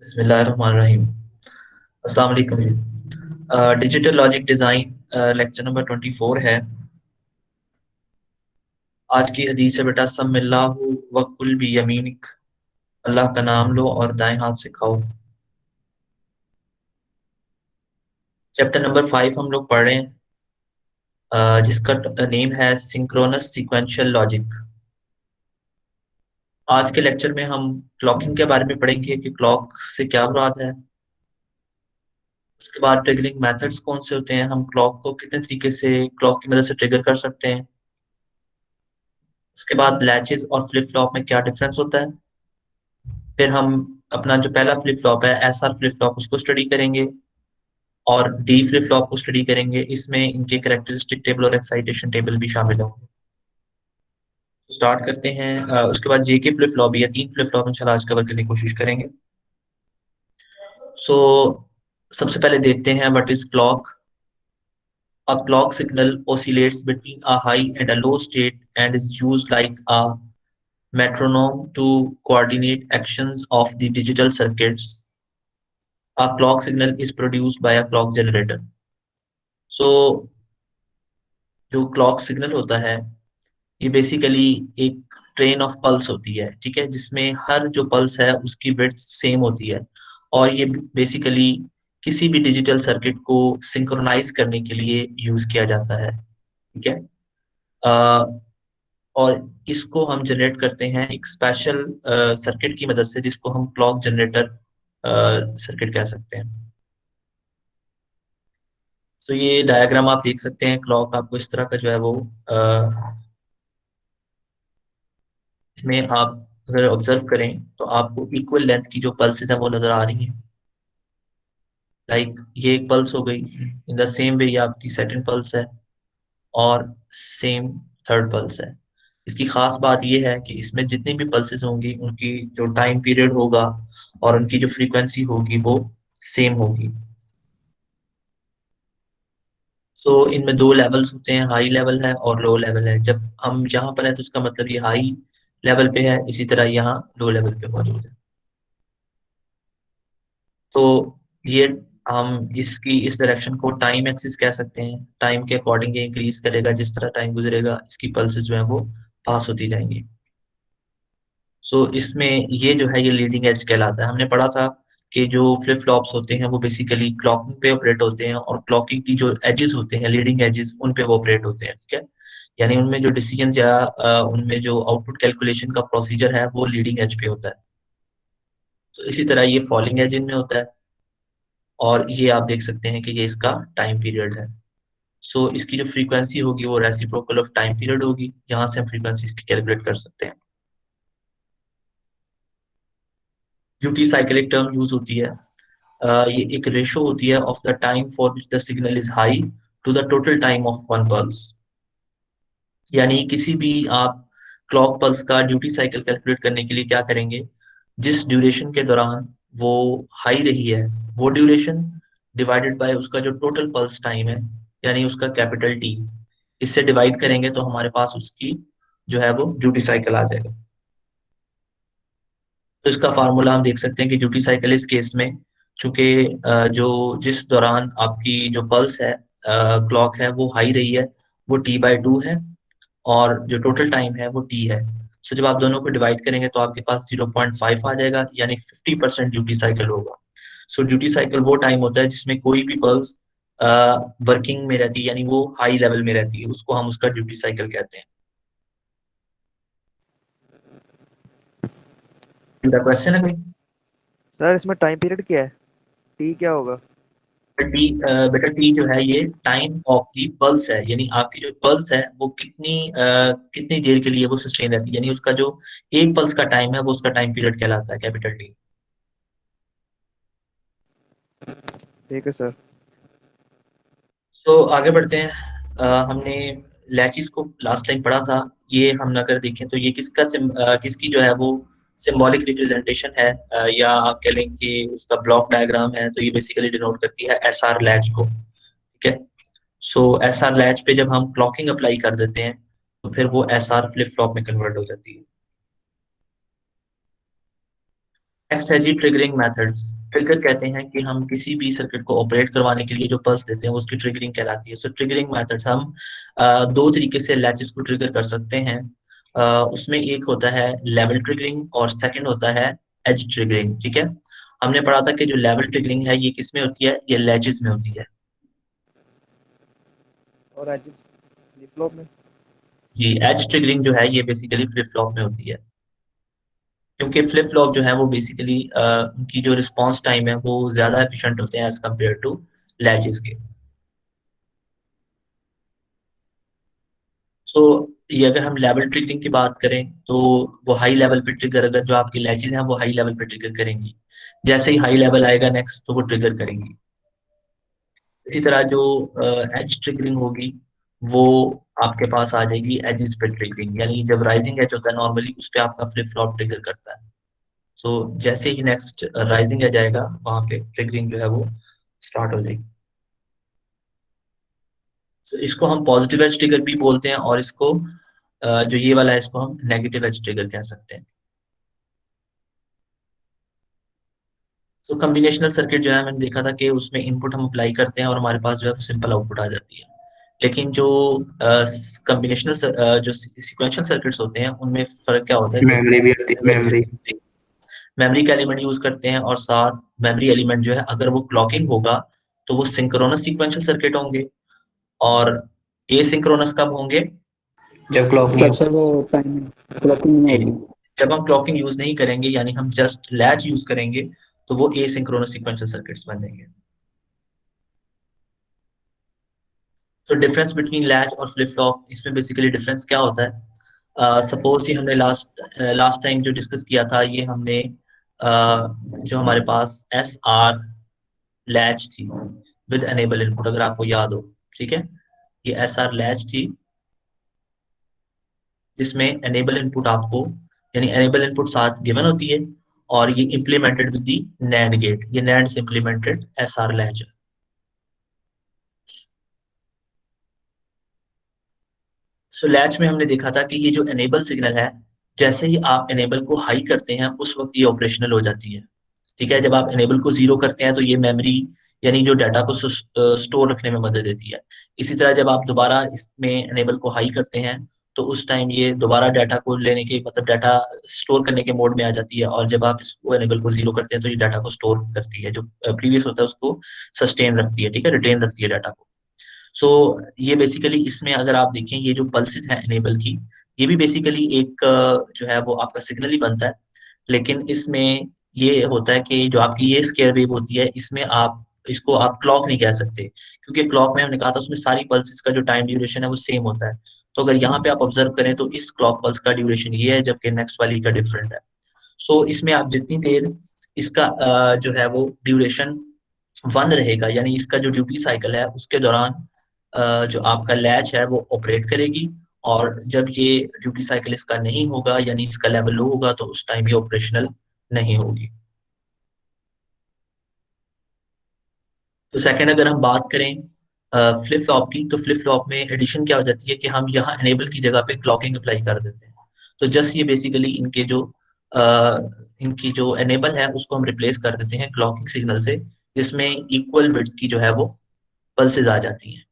बिस्मिल्लाहिर्रहमानिर्रहीम। अस्सलाम वालेकुम जी। Digital logic design lecture number 24 है। आज की हदीस है बेटा, सम्मिल्लाहु वकुल भी यमीनिक, अल्लाह का नाम लो और दाएं हाथ से खाओ। चैप्टर नंबर 5 हम लोग पढ़ रहे हैं, जिसका नेम है सिंक्रोनस सीक्वेंशियल लॉजिक। आज के लेक्चर में हम क्लॉकिंग के बारे में पढ़ेंगे कि क्लॉक से क्या मुराद है। उसके बाद ट्रिगरिंग मेथड्स कौन से होते हैं, हम क्लॉक को कितने तरीके से क्लॉक की मदद से ट्रिगर कर सकते हैं। उसके बाद लैचेस और फ्लिप फ्लॉप में क्या डिफरेंस होता है। फिर हम अपना जो पहला फ्लिप फ्लॉप है एसआर फ्लिप फ्लॉप उसको स्टडी करेंगे और डी फ्लिप फ्लॉप को स्टडी करेंगे। इसमें इनके कैरेक्टरिस्टिक टेबल और एक्साइटेशन टेबल भी शामिल होंगे। तो स्टार्ट करते हैं। उसके बाद जे के फ्लिप फ्लॉप या तीन फ्लिप फ्लॉप इंशाल्लाह आज कवर करने की कोशिश करेंगे। सो सबसे पहले देखते हैं what is clock. A clock signal oscillates between a high and a low state and is used like a metronome to coordinate actions of the digital circuits. A clock signal is produced by a clock generator. So जो clock signal होता है ये basically एक train of pulse होती है, ठीक है, जिसमें हर जो पल्स है उसकी विड्थ सेम होती है और ये बेसिकली किसी भी डिजिटल सर्किट को सिंक्रोनाइज करने के लिए यूज किया जाता है, ठीक है। अ, और इसको हम जनरेट करते हैं एक स्पेशल सर्किट की मदद से जिसको हम क्लॉक जनरेटर सर्किट कह सकते हैं। सो ये डायग्राम आप देख सकते हैं, क्लॉक आपको इस तरह का जो है वो इसमें आप अगर ऑब्जर्व करें तो आपको इक्वल लेंथ की जो पल्सेस हैं वो नजर आ रही हैं। लाइक ये एक पल्स हो गई, इन द सेम वे ये आपकी सेकंड पल्स है और सेम थर्ड पल्स है। इसकी खास बात ये है कि इसमें जितनी भी पल्सेस होंगी उनकी जो टाइम पीरियड होगा और उनकी जो फ्रीक्वेंसी होगी वो सेम होगी। सो इनमें दो लेवल्स होते हैं, हाई लेवल है और लो लेवल है। जब हम यहाँ पर है तो इसका मतलब ये हाई लेवल पे है, इसी तरह यहाँ लो लेवल पे मौजूद है। तो ये हम इसकी इस डायरेक्शन को टाइम एक्सिस कह सकते हैं। टाइम के अकॉर्डिंग ये इंक्रीज करेगा, जिस तरह टाइम गुजरेगा इसकी पल्सेस जो है वो पास होती जाएंगी। सो इसमें ये जो है ये लीडिंग एज कहलाता है। हमने पढ़ा था कि जो फ्लिप फ्लॉप्स होते हैं वो बेसिकली क्लॉकिंग पे ऑपरेट होते हैं और क्लॉकिंग की जो एजेस होते हैं, लीडिंग एजेस, उन पे वो ऑपरेट होते हैं, ठीक है। यानी उनमें जो डिसीजंस या उनमें जो आउटपुट कैलकुलेशन का प्रोसीजर है वो लीडिंग एज पे होता है। तो इसी तरह ये फॉलिंग एज इनमें होता है और ये आप देख सकते हैं कि ये इसका टाइम पीरियड है। सो इसकी जो फ्रीक्वेंसी होगी वो रेसिप्रोकल ऑफ टाइम पीरियड होगी, यहाँ से हम फ्रीक्वेंसी इसकी कैलकुलेट कर सकते हैं। ड्यूटी साइकिल एक टर्म यूज होती है। ये एक रेशो होती है of the time for which the signal is high to the total time of one pulse. यानी किसी भी आप क्लॉक पल्स का ड्यूटी साइकिल कैलकुलेट करने के लिए क्या करेंगे, जिस ड्यूरेशन के दौरान वो हाई रही है वो ड्यूरेशन डिवाइडेड बाय उसका जो टोटल पल्स टाइम है, यानी उसका कैपिटल टी, इससे डिवाइड करेंगे तो हमारे पास उसकी जो है वो ड्यूटी साइकिल आ जाएगा। तो इसका फार्मूला हम देख सकते हैं कि ड्यूटी साइकिल इस केस में, चूंकि जो जिस दौरान आपकी जो पल्स है क्लॉक है वो हाई रही है वो T/2 है और जो टोटल टाइम है वो T है। सो जब आप दोनों को डिवाइड करेंगे तो आपके पास 0.5 आ जाएगा, यानी 50% ड्यूटी साइकिल होगा। सो ड्यूटी साइकिल वो टाइम होता है जिसमें कोई भी पल्स वर्किंग में रहती है, यानी वो हाई लेवल में रहती है, उसको हम उसका ड्यूटी साइकिल कहते हैं। क्वेश्चन है कोई? सर इसमें टाइम पीरियड क्या है? टी क्या होगा? टी, बेटा टी जो है ये टाइम ऑफ दी पल्स है, यानी आपकी जो पल्स है वो कितनी देर के लिए वो सस्टेन रहती है, यानी उसका जो एक पल्स का टाइम है वो उसका टाइम पीरियड कहलाता है, कैपिटल टी। ठीक है सर। तो आगे बढ़ते हैं। हमने लैचिस को लास्ट टाइम पढ़ा था। ये हम अगर देखें तो ये किसकी जो है वो सिंबॉलिक रिप्रेजेंटेशन है, या आप कह लें कि उसका ब्लॉक डायग्राम है। तो ये बेसिकली डिनोट करती है एसआर लैच को, ठीक है। सो एसआर लैच पे जब हम क्लॉकिंग अप्लाई कर देते हैं तो फिर वो एसआर फ्लिप फ्लॉप में कन्वर्ट हो जाती है। नेक्स्ट है जी ट्रिगरिंग मेथड्स। ट्रिगर कहते हैं कि हम किसी भी सर्किट को ऑपरेट करवाने के लिए जो पल्स देते हैं वो उसकी ट्रिगरिंग कहलाती है। सो ट्रिगरिंग मेथड्स हम दो तरीके से लैचेस को ट्रिगर कर सकते हैं। उसमें एक होता है लेवल ट्रिगरिंग और सेकंड होता है एज ट्रिगरिंग। ठीक है, हमने पढ़ा था कि जो लेवल ट्रिगरिंग है ये किस में होती है, ये लैचेस में होती है। और आज फ्लिप फ्लॉप में। जी, एज ट्रिगरिंग जो है ये बेसिकली फ्लिप फ्लॉप में होती है, क्योंकि फ्लिप फ्लॉप जो है वो बेसिकली उनकी जो रिस्पॉन्स टाइम है वो ज्यादा एफिशिएंट होते हैं एज कम्पेयर टू लैचेस के। सो ये अगर हम लेवल ट्रिगरिंग की बात करें तो वो हाई लेवल पे ट्रिगर, अगर जो आपकी लैचेस हैं वो हाई लेवल पे ट्रिगर करेंगी, जैसे ही हाई लेवल आएगा नेक्स्ट तो वो ट्रिगर करेंगी। इसी तरह जो एज ट्रिगरिंग होगी वो आपके पास आ जाएगी एजिस पे ट्रिगरिंग, यानी जब राइजिंग एज होता है नॉर्मली उस पे आपका फ्लिप फ्लॉप ट्रिगर करता है। सो जैसे ही नेक्स्ट राइजिंग एज आएगा वहां पे ट्रिगरिंग जो है वो स्टार्ट हो जाएगी। तो इसको हम पॉजिटिव एज ट्रिगर भी बोलते हैं और इसको जो ये वाला है इसको हम नेगेटिव एज ट्रिगर कह सकते हैं। सो कम्बिनेशनल सर्किट जो है मैंने देखा था कि उसमें इनपुट हम अप्लाई करते हैं और हमारे पास जो है वो सिंपल आउटपुट आ जाती है। लेकिन जो कम्बिनेशनल जो सिक्वेंशियल सर्किट्स होते हैं उनमें फर्क क्या होता है कि मेमोरी भी होती है, मेमोरी। मेमोरी का एलिमेंट यूज करते हैं और साथ मेमोरी एलिमेंट जो है अगर वो क्लॉकिंग होगा तो वो सिंक्रोनस सीक्वेंशियल सर्किट होंगे, और एसिंक्रोनस कब होंगे, जब क्लॉक नहीं जब हो। सर वो टाइम क्लॉकिंग में होगी। जब हम क्लॉकिंग यूज नहीं करेंगे यानी हम जस्ट लैच यूज करेंगे तो वो एसिंक्रोनस सीक्वेंशियल सर्किट्स बन जाएंगे। तो डिफरेंस बिटवीन लैच और फ्लिप फ्लॉप, इसमें बेसिकली डिफरेंस क्या होता है, सपोज ही हमने लास्ट लास्ट टाइम जो डिस्कस किया था ये हमने जो हमारे पास एस आर लैच थी विद एनेबल इनपुट, अगर आपको याद हो। ठीक है, ये एस आर लैच थी जिसमें एनेबल इनपुट आपको, यानी एनेबल इनपुट साथ गिवन होती है और ये implemented with the NAND gate, ये नैंड से इम्प्लीमेंटेड एस आर लैच है। सो लैच में हमने देखा था कि ये जो एनेबल सिग्नल है, जैसे ही आप एनेबल को हाई करते हैं उस वक्त ये ऑपरेशनल हो जाती है। ठीक है, जब आप एनेबल को जीरो करते हैं तो ये मेमोरी यानी जो डाटा को स्टोर रखने में मदद देती है। इसी तरह जब आप दोबारा इसमें एनेबल को हाई करते हैं तो उस टाइम ये दोबारा डाटा को लेने के मतलब डाटा स्टोर करने के मोड में आ जाती है, और जब आप इसको एनेबल को जीरो करते हैं तो ये डाटा को स्टोर करती है, जो प्रीवियस होता है उसको सस्टेन रखती है। ठीक है, रिटेन रखती है डाटा को। सो ये बेसिकली इसमें अगर आप देखें ये जो पल्सेस हैं एनेबल की, ये भी बेसिकली एक जो है वो आपका सिग्नल ही बनता है, लेकिन इसमें ये होता है कि जो आपकी ये स्केयर वेव होती है इसमें आप इसको आप क्लॉक नहीं कह सकते, क्योंकि क्लॉक में हमने कहा था उसमें सारी पल्सेस का जो टाइम ड्यूरेशन है वो सेम होता है। तो अगर यहाँ पे आप ऑब्जर्व करें तो इस क्लॉक पल्स का ड्यूरेशन ये है जबकि नेक्स्ट वाली का डिफरेंट है। सो इसमें आप जितनी देर इसका जो है वो ड्यूरेशन वन रहेगा, यानी इसका जो ड्यूटी साइकिल है उसके दौरान जो आपका लैच है वो ऑपरेट करेगी, और जब ये ड्यूटी साइकिल इसका नहीं होगा यानी इसका लेवल लो होगा तो उस टाइम ये ऑपरेशनल नहीं होगी। तो सेकंड अगर हम बात करें फ्लिप फ्लॉप की, तो फ्लिप फ्लॉप में एडिशन क्या हो जाती है कि हम यहाँ एनेबल की जगह पे क्लॉकिंग अप्लाई कर देते हैं। तो जस्ट ये बेसिकली इनकी जो एनेबल है उसको हम रिप्लेस कर देते हैं क्लॉकिंग सिग्नल से, जिसमें इक्वल बिट्स की जो है वो पल्सेस आ जाती हैं।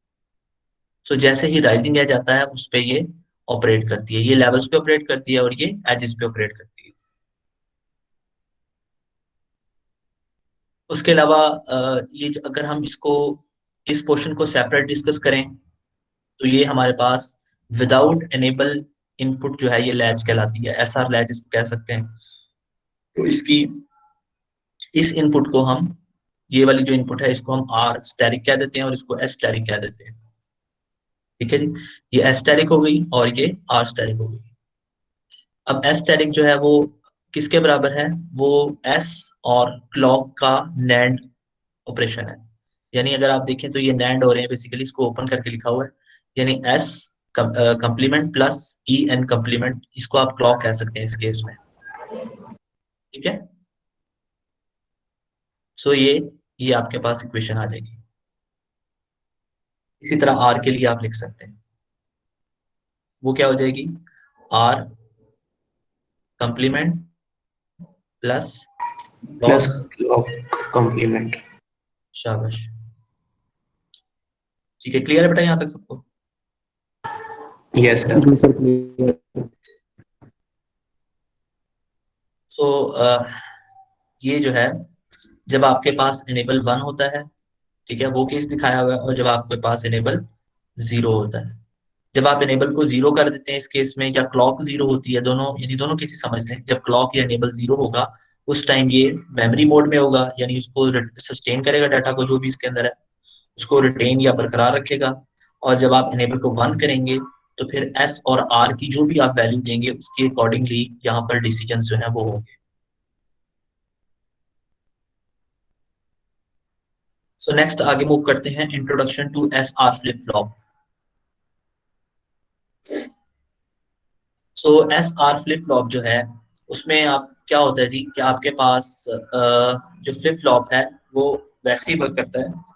सो जैसे ही राइजिंग एज आता है उस पे ये ऑपरेट करती है, ये लेवल्स पे ऑपरेट करती है और ये एजेस पे ऑपरेट करती है। उसके अलावा अगर हम इसको इस पोर्शन को सेपरेट डिस्कस करें तो ये हमारे पास विदाउट एनेबल इनपुट जो है ये लैच कहलाती है, एसआर लैच इसको कह सकते हैं। तो इसकी इस इनपुट को हम, ये वाली जो इनपुट है इसको हम आर स्टैटिक कह देते हैं और इसको एस स्टैटिक कह देते हैं। ठीक है जी, ये एस स्टैटिक हो गई और ये आर स्टैटिक हो गई। अब एस स्टैटिक जो है वो किसके बराबर है, वो एस और क्लॉक का नैंड ऑपरेशन है। यानी अगर आप देखें तो ये नैंड हो रहे हैं, बेसिकली इसको ओपन करके लिखा हुआ है, यानी S complement plus E N complement, इसको आप क्लॉक कह सकते हैं इस केस में। ठीक है, सो ये आपके पास इक्वेशन आ जाएगी। इसी तरह आर के लिए आप लिख सकते हैं, वो क्या हो जाएगी, R complement plus plus clock complement. शाबाश, ठीक है, क्लियर है बेटा यहाँ तक सबको? Yes sir. जी सर क्लियर। सो ये जो है, जब आपके पास इनेबल 1 होता है, ठीक है, वो केस दिखाया हुआ है, और जब आपके पास इनेबल 0 होता है। जब आप इनेबल को 0 कर देते हैं इस केस में, या क्लॉक 0 होती है, दोनों यानी दोनों केसेस समझ लें। जब क्लॉक या इनेबल 0 होगा, उस टाइम ये मेमोरी मोड में होगा, यानी उसको सस्टेन करेगा डाटा को, जो भी इसके अंदर है उसको रिटेन या बरकरार रखेगा। और जब आप इनेबल को 1 करेंगे, तो फिर एस और आर की जो भी आप वैल्यू देंगे उसके अकॉर्डिंगली यहाँ पर डिसीजन जो है वो होंगे। सो नेक्स्ट आगे मूव करते हैं, introduction to S R flip flop. So S R flip flop जो है, उसमें आप क्या होता है जी कि आपके पास जो फ्लिप फ्लॉप है वो वैसे ही वर्क करता है।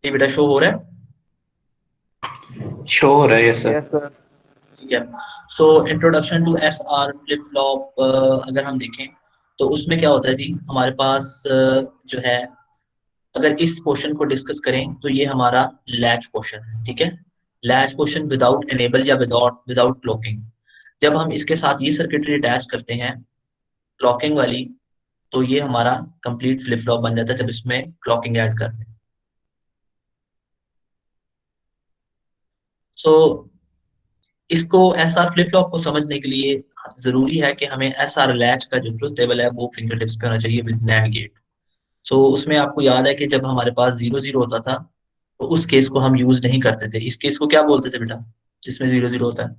जी बेटा, शो हो रहा है? शो हो रहा है यस सर। Yes sir. ठीक है। So introduction to S R flip flop अगर हम देखें, तो उसमें क्या होता है जी, हमारे पास जो है, अगर इस पोर्शन को डिस्कस करें तो ये हमारा लैच पोर्शन है, ठीक है। लैच पोर्शन विदाउट एनेबल या विदाउट विदाउट क्लॉकिंग। जब हम इसके साथ ये सर्किटरी अटैच करते हैं क्लॉकिंग वाली, तो ये हमारा कंप्लीट फ्लिप फ्लॉप बन जाता है जब इसमें क्लॉकिंग ऐड करते हैं। सो इसको एस आर फ्लिप फ्लॉप को समझने के लिए जरूरी है कि हमें एस आर लैच का जो ट्रुथ टेबल है वो फिंगर टिप्स पे होना चाहिए विद नैंड गेट। सो उसमें आपको याद है कि जब हमारे पास 0 0 होता था, तो उस केस को हम यूज नहीं करते थे। इस केस को क्या बोलते थे बेटा, जिसमें 0 0 होता है?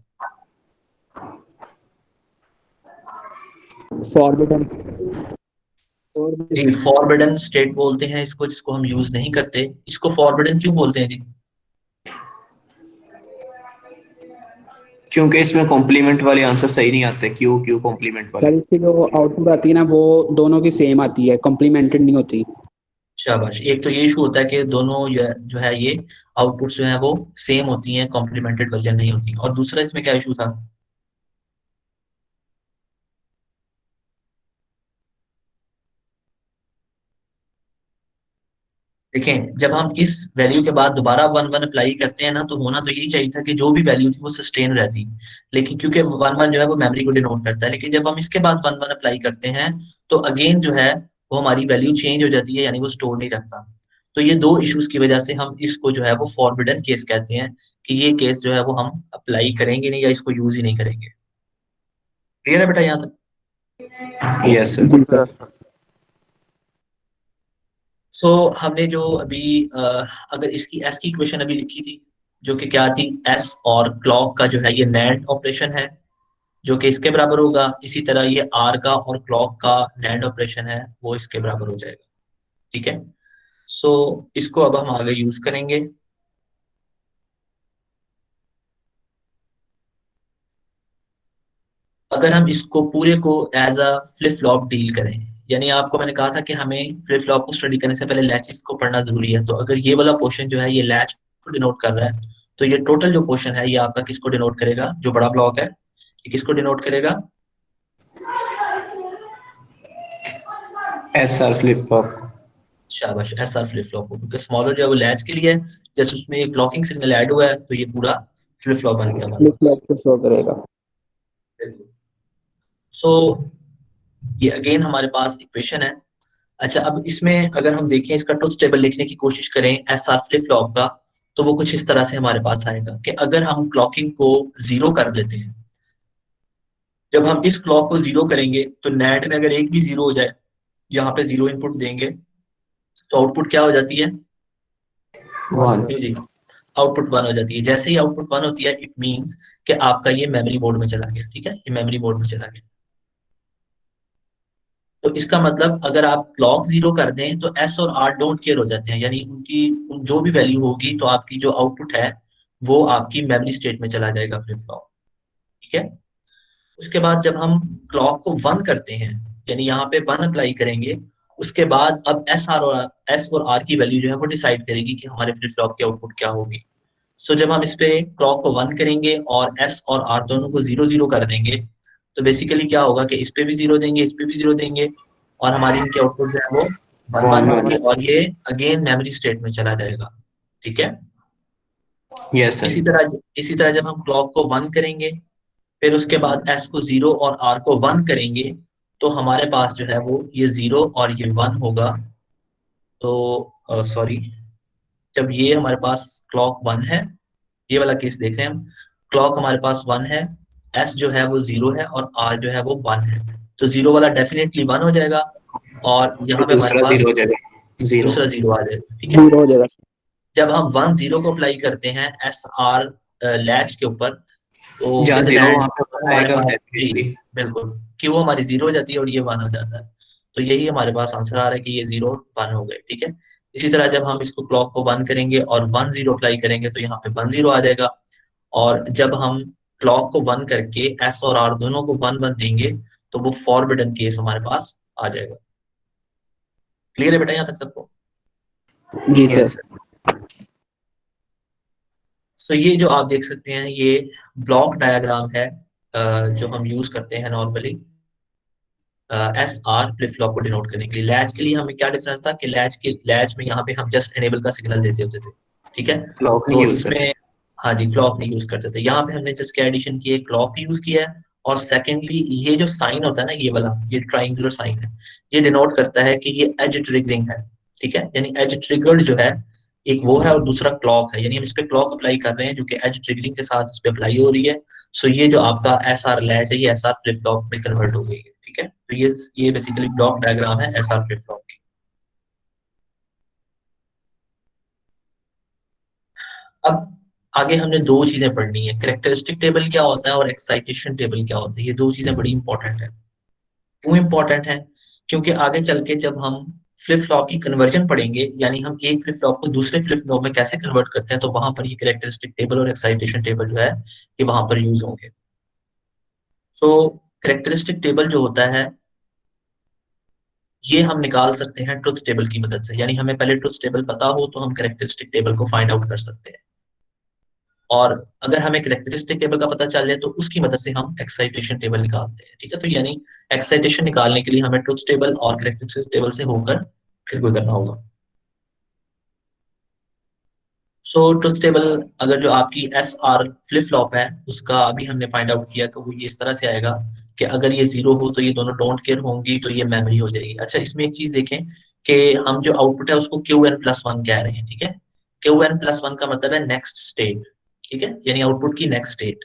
फॉरबिडन। जी, फॉरबिडन स्टेट बोलते हैं इसको, जिसको हम यूज नहीं करते। इसको फॉरबिडन क्यों बोलते हैं जी? क्योंकि इसमें कॉम्प्लीमेंट वाले आंसर सही नहीं आते, क्यू क्यू कॉम्प्लीमेंट वाले। सर इसकी जो आउटपुट आती है ना वो दोनों की सेम आती है, कॉम्प्लीमेंटेड नहीं होती। शाबाश, एक तो ये इशू होता है कि दोनों जो है ये आउटपुट जो है वो सेम होती हैं, कॉम्प्लीमेंटेड वर्जन नहीं होती। और दूसरा इसमें क्या इशू था? देखें, जब हम इस वैल्यू के बाद दोबारा 1 1 अप्लाई करते हैं ना, तो होना तो यही चाहिए था कि जो भी वैल्यू थी वो सस्टेन रहती। लेकिन क्योंकि 1 1 जो है वो मेमोरी को डिनोट करता है, लेकिन जब हम इसके बाद 1 1 अप्लाई करते हैं, तो अगेन जो है वो हमारी वैल्यू चेंज हो जाती है, यानी वो स्टोर नहीं रखता। तो ये दो इश्यूज की वजह से हम इसको जो है वो फॉरबिडन केस कहते हैं, कि ये केस जो है वो हम अप्लाई करेंगे नहीं, या इसको यूज ही नहीं करेंगे। क्लियर है बेटा यहाँ तक? Yes sir. जी सर। सर। सो हमने जो अभी अगर इसकी एस की इक्वेशन अभी लिखी थी, जो कि क्या थी, एस और क्लॉक का जो है ये नैंड ऑपरेशन है, जो कि इसके बराबर होगा। इसी तरह ये आर का और क्लॉक का नैंड ऑपरेशन है, वो इसके बराबर हो जाएगा, ठीक है। सो इसको अब हम आगे यूज करेंगे। अगर हम इसको पूरे को as a flip flop deal करें, यानी आपको मैंने कहा था कि हमें फ्लिप फ्लॉप को स्टडी करने से पहले लैचेस को पढ़ना जरूरी है। तो अगर ये वाला पोर्शन जो है ये लैच को डिनोट कर रहा है, तो ये टोटल जो पोर्शन है ये आपका किसको डिनोट करेगा? जो बड़ा ब्लॉक है ये किसको डिनोट करेगा? S R flip flop. शाबाश, एस आर फ्लिप फ्लॉप को, क्योंकि स्मॉलर जो है वो लैच के लिए है। जैसे उसमें एक क्लॉकिंग सिग्नल ऐड हुआ है, तो ये पूरा फ्लिप फ्लॉप बन गया हमारे फ्लिप पास। फ्लॉप को शो करेगा। सो ये अगेन हमारे पास इक्वेशन है। अच्छा, अब इसमें अगर हम देखें, इसका ट्रुथ टेबल लिखने की कोशिश करें एस आर फ्लिप फ्लॉप का, तो वो कुछ इस तरह से हमारे पास आएगा कि अगर हम क्लॉकिंग को 0 कर देते हैं, जब हम इस क्लॉक को 0 करेंगे, तो नेट में अगर एक भी 0 हो जाए, यहाँ पे 0 इनपुट देंगे, तो आउटपुट क्या हो जाती है? 1। जी, आउटपुट 1 हो जाती है। जैसे ही आउटपुट 1 होती है, इट मीन्स कि आपका ये मेमोरी मोड में चला गया, ठीक है, ये मेमोरी मोड में चला गया। तो इसका मतलब अगर आप क्लॉक 0 कर दें, तो एस और आर डोंट केयर हो जाते हैं, यानी उनकी जो भी वैल्यू होगी, तो आपकी जो आउटपुट है वो आपकी मेमोरी स्टेट में चला जाएगा फ्लिप फ्लॉप। ठीक है। उसके बाद जब हम क्लॉक को 1 करते हैं, यानी यहाँ पे 1 अप्लाई करेंगे, उसके बाद अब एस और आर की वैल्यू जो है वो डिसाइड करेगी कि हमारे फ्लिप फ्लॉप की आउटपुट क्या होगी। सो जब हम इस पे क्लॉक को 1 करेंगे और एस और आर दोनों को 0 0 कर देंगे, तो बेसिकली क्या होगा कि इस पे भी 0 देंगे, इस पे भी 0 देंगे, और हमारी इनकी आउटपुट जो है वो 1 1 वन वन। होगी, और ये अगेन मेमोरी स्टेट में चला जाएगा। ठीक है। यस इसी सर। तरह इसी तरह जब हम क्लॉक को 1 करेंगे, फिर उसके बाद एस को 0 और आर को 1 करेंगे, तो हमारे पास जो है वो ये 0 और ये 1 होगा। तो सॉरी, जब ये हमारे पास क्लॉक 1 है, ये वाला केस देख रहे हैं हम, क्लॉक हमारे पास 1 है, एस जो है वो 0 है और आर जो है वो 1 है, तो 0 वाला डेफिनेटली 1 हो जाएगा, और यहाँ पे हमारे दूसरा पास 0 हो जाएगा, 0। दूसरा 0 आ जाएगा। ठीक है। जीरो हो जाएगा। जब हम 1 0 को अप्लाई करते हैं एस आर लैच के ऊपर, तो जहाँ विद 0 लैंड वहाँ पे 1 हमारे आएगा पास, जी डेफिनेटली। बिल्कुल, कि वो हमारी 0 हो जाती है और ये 1 हो जाता है। तो यही हमारे पास आंसर आ रहा है कि ये 0 1 हो गए। ठीक है। इसी तरह जब हम इसको क्लॉक को 1 करेंगे और 1 0 अप्लाई करेंगे, तो यहाँ पे 1 0 आ जाएगा, और जब हम क्लॉक को 1 करके एस और आर दोनों को 1 1 देंगे, तो वो फॉरबिडन केस हमारे पास आ जाएगा। क्लियर है बेटा यहाँ तक सबको? जी सर। Yes sir. सो ये जो आप देख सकते हैं, ये ब्लॉक डायग्राम है जो हम यूज करते हैं normally S R flip flop को डिनोट करने के लिए। लैच के लिए हमें क्या डिफरेंस था कि लैच में यहाँ पे हम जस्ट एनेबल का सिग्नल देते होते थे। ठीक है। क्लॉक नहीं तो यूज करते। इसमें, हाँ जी, क्लॉक नहीं यूज करते थे। यहाँ पे हमने जस्ट क्या एडिशन की है, क्लॉक यूज किया है, और सेकेंडली ये जो साइन होता है ना, ये वाला, ये ट्राइंगुलर साइन है, ये डिनोट करता है कि ये एज ट्रिगरिंग है। ठीक है। यानी एज ट्रिगर्ड जो है, एक वो है और दूसरा क्लॉक है, यानी हम इस पे क्लॉक अप्लाई कर रहे हैं जो कि एज ट्रिगरिंग के साथ इस पे अप्लाई हो रही है। सो ये जो आपका एस आर लैच है, ये एस आर फ्लिप फ्लॉप में कन्वर्ट हो गई है। ठीक है। तो ये बेसिकली ब्लॉक डायग्राम है एस आर फ्लिप फ्लॉप की। अब आगे हमने दो चीजें पढ़नी है, कैरेक्टरिस्टिक टेबल क्या होता है और एक्साइटेशन टेबल क्या होता है। ये दो चीजें बड़ी इंपॉर्टेंट है। क्यों इंपॉर्टेंट है? क्योंकि आगे चल के जब हम फ्लिप फ्लॉप की कन्वर्जन पढ़ेंगे, यानी हम एक फ्लिप फ्लॉप को दूसरे फ्लिप फ्लॉप में कैसे कन्वर्ट करते हैं, तो वहां पर ये कैरेक्टरिस्टिक टेबल और एक्साइटेशन टेबल जो है, ये वहां पर यूज होंगे। सो कैरेक्टरिस्टिक टेबल जो होता है, ये हम निकाल सकते हैं ट्रुथ टेबल की मदद से। यानी हमें पहले ट्रुथ टेबल पता हो तो हम कैरेक्टरिस्टिक टेबल को फाइंड आउट कर सकते हैं, और अगर हमें कैरेक्टरिस्टिक टेबल का पता चल जाए तो उसकी मदद से हम एक्साइटेशन टेबल निकालते हैं। ठीक है। तो यानी एक्साइटेशन निकालने के लिए हमें ट्रुथ टेबल और कैरेक्टरिस्टिक टेबल से होकर फिर गुजरना होगा। सो ट्रुथ टेबल, अगर जो आपकी एस आर फ्लिप फ्लॉप है, उसका अभी हमने फाइंड आउट किया, तो वो ये इस तरह से आएगा कि अगर ये 0 हो तो ये दोनों डोंट केयर होंगी, तो ये मेमोरी हो जाएगी। अच्छा, इसमें एक चीज देखें कि हम जो आउटपुट है उसको क्यू एन प्लस वन कह रहे हैं। ठीक है। क्यू एन प्लस वन का मतलब है नेक्स्ट स्टेट। ठीक है। यानी आउटपुट की नेक्स्ट स्टेट,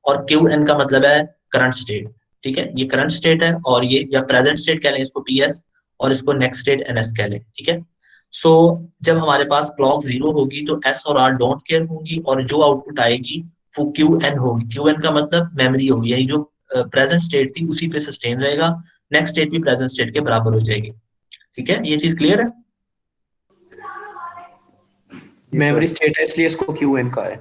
और क्यू एन का मतलब है करंट स्टेट। ठीक है। ये करंट स्टेट है, और ये, या प्रेजेंट स्टेट कह लें इसको पी एस, और इसको नेक्स्ट स्टेट एन एस कह लें। ठीक है। सो जब हमारे पास क्लॉक 0 होगी तो एस और आर डोंट केयर होंगी, और जो आउटपुट आएगी वो क्यू एन होगी। क्यू एन का मतलब मेमोरी होगी, यानी जो प्रेजेंट स्टेट थी उसी पे सस्टेन रहेगा, नेक्स्ट स्टेट भी प्रेजेंट स्टेट के बराबर हो जाएगी। ठीक है। ये चीज क्लियर है? मेमोरी स्टेट है इसलिए इसको क्यूएन का है।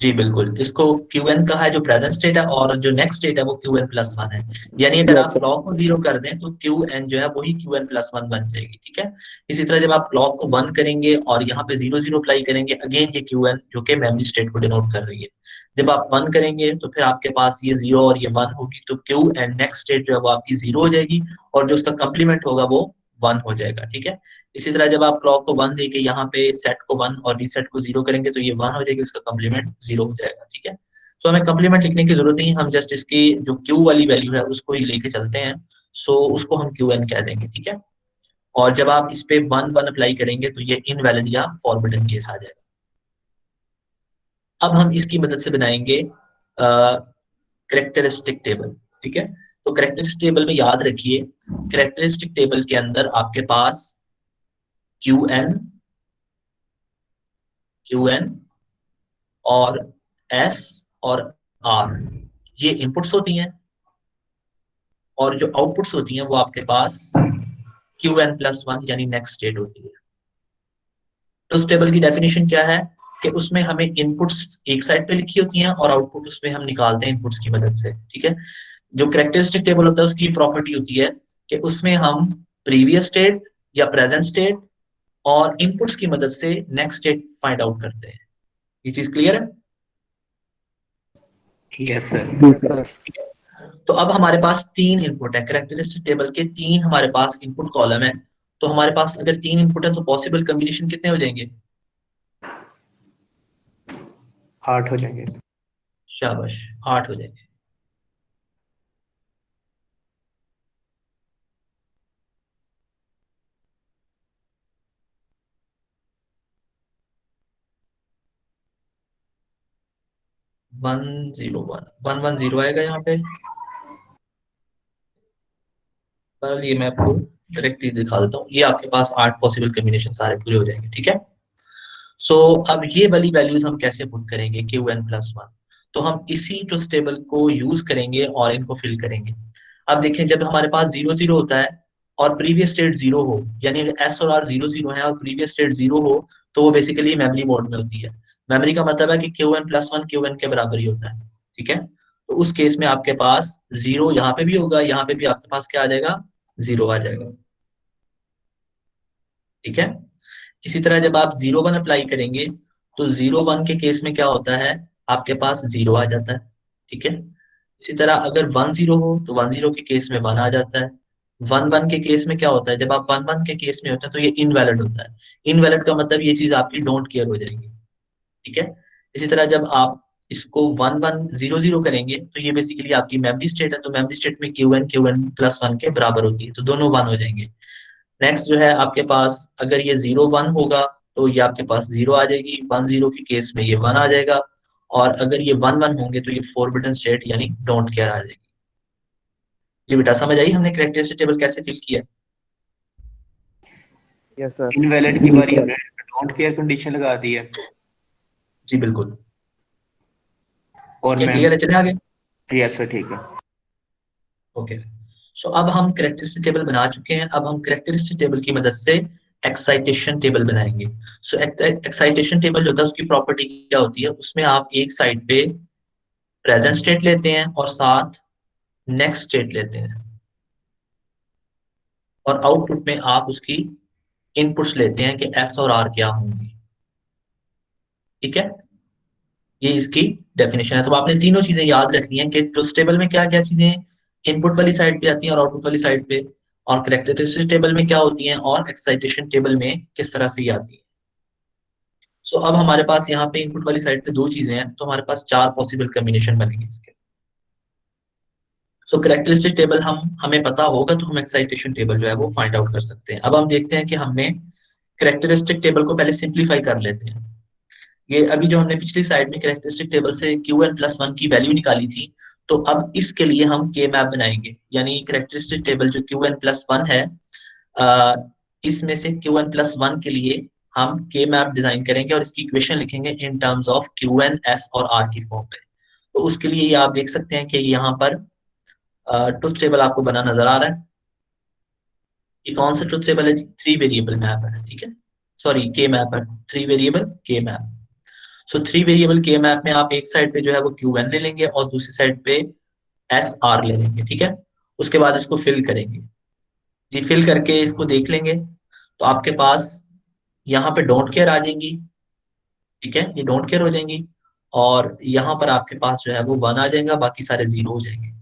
जी बिल्कुल, इसको Qn का है जो प्रेजेंट स्टेट है, और जो नेक्स्ट स्टेट है वो Qn प्लस वन है। यानी अगर यस आप सर। क्लॉक को 0 कर दें तो Qn जो है वही Qn प्लस वन बन जाएगी। ठीक है। इसी तरह जब आप क्लॉक को 1 करेंगे और यहाँ पे 0 0 अप्लाई करेंगे, अगेन ये Qn जो कि मेमोरी स्टेट को डिनोट कर रही है। जब आप 1 करेंगे तो फिर आपके पास ये 0 और ये 1 होगी, तो Qn नेक्स्ट स्टेट जो है वो आपकी 0 हो जाएगी, और जो उसका कंप्लीमेंट होगा वो 1 हो जाएगा। ठीक है। इसी तरह जब आप क्लॉक को 1 देके यहाँ पे सेट को 1 और रीसेट को 0 करेंगे, तो ये 1 हो जाएगी, उसका कम्प्लीमेंट 0 हो जाएगा। ठीक है। सो हमें कम्प्लीमेंट लिखने की जरूरत नहीं है, हम जस्ट इसकी जो क्यू वाली वैल्यू है उसको ही लेके चलते हैं। सो उसको हम क्यू एन कह देंगे। ठीक है। और जब आप इस पे 1 1 अप्लाई करेंगे तो ये इनवैलिड या फॉरबिडन केस आ जाएगा। अब हम इसकी मदद से बनाएंगे करेक्टरिस्टिक टेबल। ठीक है। तो करेक्टरिस्टिक टेबल में याद रखिए, करेक्टरिस्टिक टेबल के अंदर आपके पास क्यू एन और एस और आर, ये इनपुट्स होती हैं, और जो आउटपुट्स होती हैं वो आपके पास क्यू एन प्लस वन यानी नेक्स्ट स्टेट होती है। ट्रुथ टेबल की डेफिनेशन क्या है कि उसमें हमें इनपुट्स एक साइड पे लिखी होती हैं और आउटपुट उसमें हम निकालते हैं इनपुट्स की मदद से, ठीक है। जो कैरेक्टरिस्टिक टेबल होता है उसकी प्रॉपर्टी होती है कि उसमें हम प्रीवियस स्टेट या प्रेजेंट स्टेट और इनपुट्स की मदद से नेक्स्ट स्टेट फाइंड आउट करते हैं। ये चीज क्लियर है? Yes sir. सर तो अब हमारे पास तीन इनपुट है, कैरेक्टरिस्टिक टेबल के तीन हमारे पास इनपुट कॉलम है। तो हमारे पास अगर तीन इनपुट है तो पॉसिबल कॉम्बिनेशन कितने हो जाएंगे? 8 हो जाएंगे। शाबाश, 8 हो जाएंगे। One zero one one zero आएगा यहाँ पे। पर ये मैं आपको डायरेक्टली दिखा देता हूँ, ये आपके पास 8 पॉसिबल कॉम्बिनेशन सारे पूरे हो जाएंगे, ठीक है। सो अब ये वाली वैल्यूज हम कैसे पुट करेंगे Qn+1? तो हम इसी ट्रुथ टेबल को यूज करेंगे और इनको फिल करेंगे। अब देखें, जब हमारे पास 0 0 होता है और प्रीवियस स्टेट 0 हो, यानी अगर S और R 0 0 है और प्रीवियस स्टेट 0 हो, तो वो बेसिकली मेमोरी मोड में होती है। मेमोरी का मतलब है कि Qn+1 Qn के बराबर ही होता है, ठीक है। तो उस केस में आपके पास 0 यहाँ पे भी होगा, यहाँ पे भी आपके पास क्या आ जाएगा? 0 आ जाएगा, ठीक है। इसी तरह जब आप 0 1 अप्लाई करेंगे तो 0 1 के केस में क्या होता है? आपके पास 0 आ जाता है, ठीक है। इसी तरह अगर 1 0 हो तो 1 0 के केस में 1 आ जाता है। 1 1 के केस में क्या होता है? जब आप 1 1 के केस में होता है तो ये इनवैलिड होता है। इनवैलिड का मतलब ये चीज आपकी डोंट केयर हो जाएगी, ठीक है। इसी तरह जब आप इसको 1 1 0 0 करेंगे तो ये बेसिकली आपकी मेमोरी स्टेट है, तो मेमोरी स्टेट में Qn+1 के बराबर होती है, तो दोनों 1 हो जाएंगे। नेक्स्ट जो है आपके पास, अगर ये 0 1 होगा तो ये आपके पास 0 आ जाएगी, 1 0 के केस में ये 1 आ जाएगा, और अगर ये 1 1 होंगे तो ये फॉरबिडन स्टेट यानी डोंट केयर आ जाएगी। ये बेटा समझ आई हमने कैरेक्टरिस्टिक टेबल कैसे फिल किया? Yes sir. इनवैलिड की बारी हमने डोंट केयर कंडीशन लगा दी है जी बिल्कुल, और ये मैम। क्लियर है, चले आगे। यस सर ठीक है। ओके, सो अब हम कैरेक्टरिस्टिक टेबल बना चुके हैं, अब हम कैरेक्टरिस्टिक टेबल की मदद से एक्साइटेशन टेबल बनाएंगे। सो एक्साइटेशन टेबल जो होता है उसकी प्रॉपर्टी क्या होती है? उसमें आप एक साइड पे प्रेजेंट स्टेट लेते हैं और साथ नेक्स्ट स्टेट लेते हैं, और आउटपुट में आप उसकी इनपुट्स लेते हैं कि एस और आर क्या होंगी, ठीक है। ये इसकी डेफिनेशन है। तो आपने तीनों चीजें याद रखनी है कि ट्रुथ टेबल में क्या क्या चीजें इनपुट वाली साइड पे आती हैं और आउटपुट वाली साइड पे, और कैरेक्टरिस्टिक टेबल में क्या होती हैं और एक्साइटेशन टेबल में किस तरह से ये आती है। सो अब हमारे पास यहाँ पे इनपुट वाली साइड पे दो चीजें हैं, तो हमारे पास 4 पॉसिबल कॉम्बिनेशन बनेंगे इसके। सो कैरेक्टरिस्टिक टेबल हमें पता होगा तो हम एक्साइटेशन टेबल जो है वो फाइंड आउट कर सकते हैं। अब हम देखते हैं कि हमने कैरेक्टरिस्टिक टेबल को पहले सिंप्लीफाई कर लेते हैं। ये अभी जो हमने पिछली स्लाइड में कैरेक्टरिस्टिक टेबल से Qn+1 की वैल्यू निकाली थी, तो अब इसके लिए हम के मैप बनाएंगे, यानी कैरेक्टरिस्टिक टेबल जो Qn+1 है, अ, इसमें से Qn+1 के लिए हम के मैप डिजाइन करेंगे और इसकी इक्वेशन लिखेंगे इन टर्म्स ऑफ Qn, S और R की फॉर्म में। तो उसके लिए ये आप देख सकते हैं कि यहाँ पर ट्रुथ टेबल आपको बना नजर आ रहा है। ये कौन सा ट्रुथ टेबल है? 3 वेरिएबल मैप है, ठीक है। सॉरी, के मैप है, 3 वेरिएबल के मैप। सो 3 वेरिएबल के मैप में आप एक साइड पे जो है वो Qn ले लेंगे और दूसरी साइड पे एस आर ले लेंगे, ठीक है। उसके बाद इसको फिल करेंगे जी, फिल करके इसको देख लेंगे तो आपके पास यहाँ पे डोंट केयर आ जाएंगी, ठीक है, ये डोंट केयर हो जाएंगी, और यहाँ पर आपके पास जो है वो 1 आ जाएगा, बाकी सारे 0 हो जाएंगे।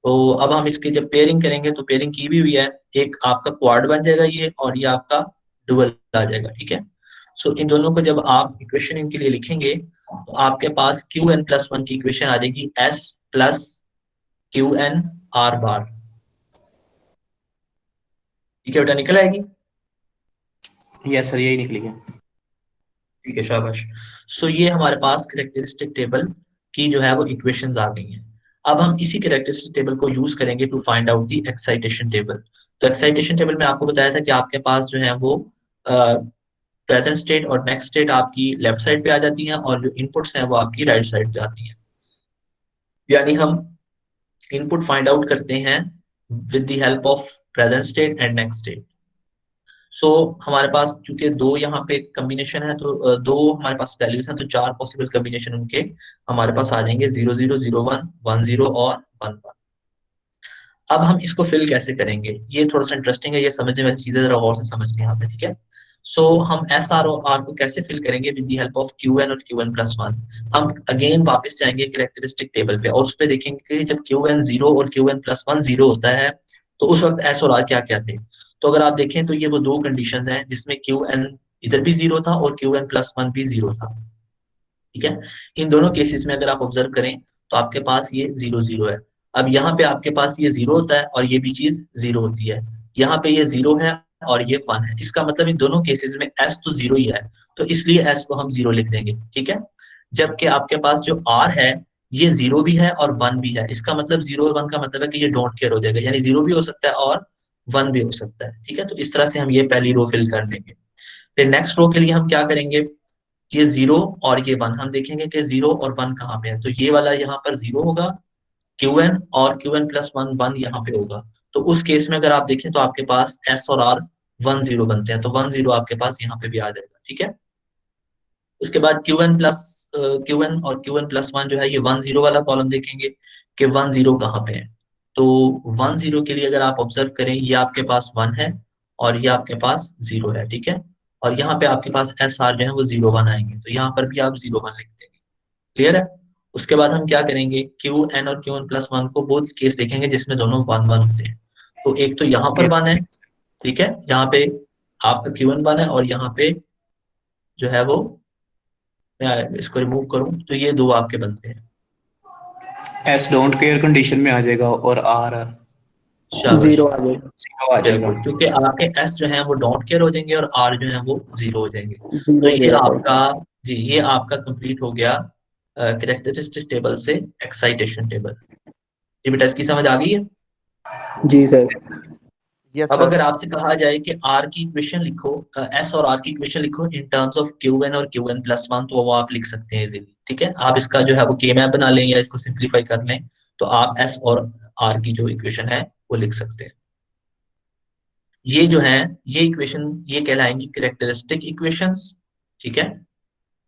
तो अब हम इसकी जब पेयरिंग करेंगे तो पेयरिंग की भी हुई है, एक आपका क्वाड बन जाएगा ये, और ये आपका डुअल आ जाएगा, ठीक है। सो इन दोनों को जब आप इक्वेशन इनके लिए लिखेंगे तो आपके पास Qn+1 की इक्वेशन आ जाएगी S प्लस Qn R बार, ठीक है बेटा, निकल आएगी। यस सर यही निकली है। ठीक है, शाबाश। सो ये हमारे पास कैरेक्टरिस्टिक टेबल की जो है वो इक्वेशंस आ गई हैं। अब हम इसी कैरेक्टरिस्टिक टेबल को यूज करेंगे to find out the excitation table. तो एक्साइटेशन टेबल में आपको बताया था कि आपके पास जो है वो प्रेजेंट स्टेट और नेक्स्ट स्टेट आपकी लेफ्ट साइड पे आ जाती हैं, और जो इनपुट्स हैं वो आपकी राइट साइड पे आती हैं। यानी हम इनपुट फाइंड आउट करते हैं with the help of present state and next state. So हमारे पास चूंकि दो यहाँ पे कॉम्बिनेशन है, तो दो हमारे पास वैल्यूज हैं, तो चार पॉसिबल कॉम्बिनेशन उनके हमारे पास आ जाएंगे, 0 0 0 1 1 0 और 1 1। अब हम इसको फिल कैसे करेंगे, ये थोड़ा सा इंटरेस्टिंग है, ये समझने वाली चीजें जरा गौर से समझनी है आपने, ठीक है। सो हम एस आर और आर को कैसे फिल करेंगे, with the help of Q N और क्यू एन प्लस वन। हम अगेन वापस जाएंगे कैरेक्टरिस्टिक टेबल पे और उस पे देखेंगे कि जब क्यू एन जीरो और Q N plus one zero होता है, तो उस वक्त एस और आर क्या क्या थे। तो अगर आप देखें तो ये वो दो कंडीशन हैं जिसमें क्यू एन इधर भी जीरो था और क्यू एन प्लस वन भी जीरो था, ठीक है। इन दोनों केसेस में अगर आप ऑब्जर्व करें तो आपके पास ये 0 0 है। अब यहाँ पे आपके पास ये 0 होता है और ये भी चीज 0 होती है। यहाँ पे ये 0 है और ये 1 है, इसका मतलब इन दोनों केसेस में s तो 0 ही है, तो इसलिए s को हम 0 लिख देंगे, ठीक है। जबकि आपके पास जो r है ये 0 भी है और 1 भी है, इसका मतलब 0 और 1 का मतलब है कि ये डोंट केयर हो जाएगा, यानी 0 भी हो सकता है और 1 भी हो सकता है, ठीक है। तो इस तरह से हम ये पहली रो फिल कर लेंगे। फिर नेक्स्ट रो के लिए हम क्या करेंगे, ये 0 और ये 1, हम देखेंगे कि 0 और 1 कहाँ पे है, तो ये वाला यहाँ पर 0 होगा, क्यू एन और क्यू एन प्लस वन 1 यहाँ पे होगा। तो उस केस में अगर आप देखें तो आपके पास एस और आर 1 0 बनते हैं, तो 1 0 आपके पास यहाँ पे भी आ जाएगा, ठीक है। उसके बाद Q N plus Q N और क्यू एन प्लस वन जो है, ये 1 0 वाला कॉलम देखेंगे कि 1 0 कहाँ पे है। तो 1 0 के लिए अगर आप ऑब्जर्व करें, ये आपके पास 1 है और ये आपके पास 0 है, ठीक है। और यहाँ पे आपके पास एस आर जो है वो 0 1 आएंगे, तो यहाँ पर भी आप 0 1 लिख देंगे, क्लियर है। उसके बाद हम क्या करेंगे, क्यू एन और क्यू एन प्लस वन को वो केस देखेंगे जिसमें दोनों 1 1 होते हैं। तो एक तो यहाँ पर 1 है, ठीक है, यहाँ पे आपका क्यू एन 1 है और यहाँ पे जो है वो, मैं इसको रिमूव करूं तो ये दो आपके बनते हैं। एस डोंट केयर कंडीशन में आ जाएगा और आर शाबाश, 0 आ जाएगा। जीरो आ जाएगा। बिल्कुल, क्योंकि आपके एस जो है वो डोंट केयर हो जाएंगे और आर जो है वो 0 हो जाएंगे। 0 तो हो ये जाएगा सर। आपका, जी ये आपका कंप्लीट हो गया कैरेक्टरिस्टिक टेबल से एक्साइटेशन टेबल। ये बेटा इसकी समझ आ गई है। जी सर। यस अब सर। अगर आपसे कहा जाए कि आर की इक्वेशन लिखो, एस और आर की इक्वेशन लिखो in terms of Q N और क्यू एन प्लस वन, तो वो आप लिख सकते हैं इजीली, ठीक है। आप इसका जो है वो के मैप बना लें या इसको सिंप्लीफाई कर लें, तो आप एस और आर की जो इक्वेशन है वो लिख सकते हैं। ये जो है, ये इक्वेशन ये कहलाएंगी कैरेक्टरिस्टिक इक्वेशंस, ठीक है।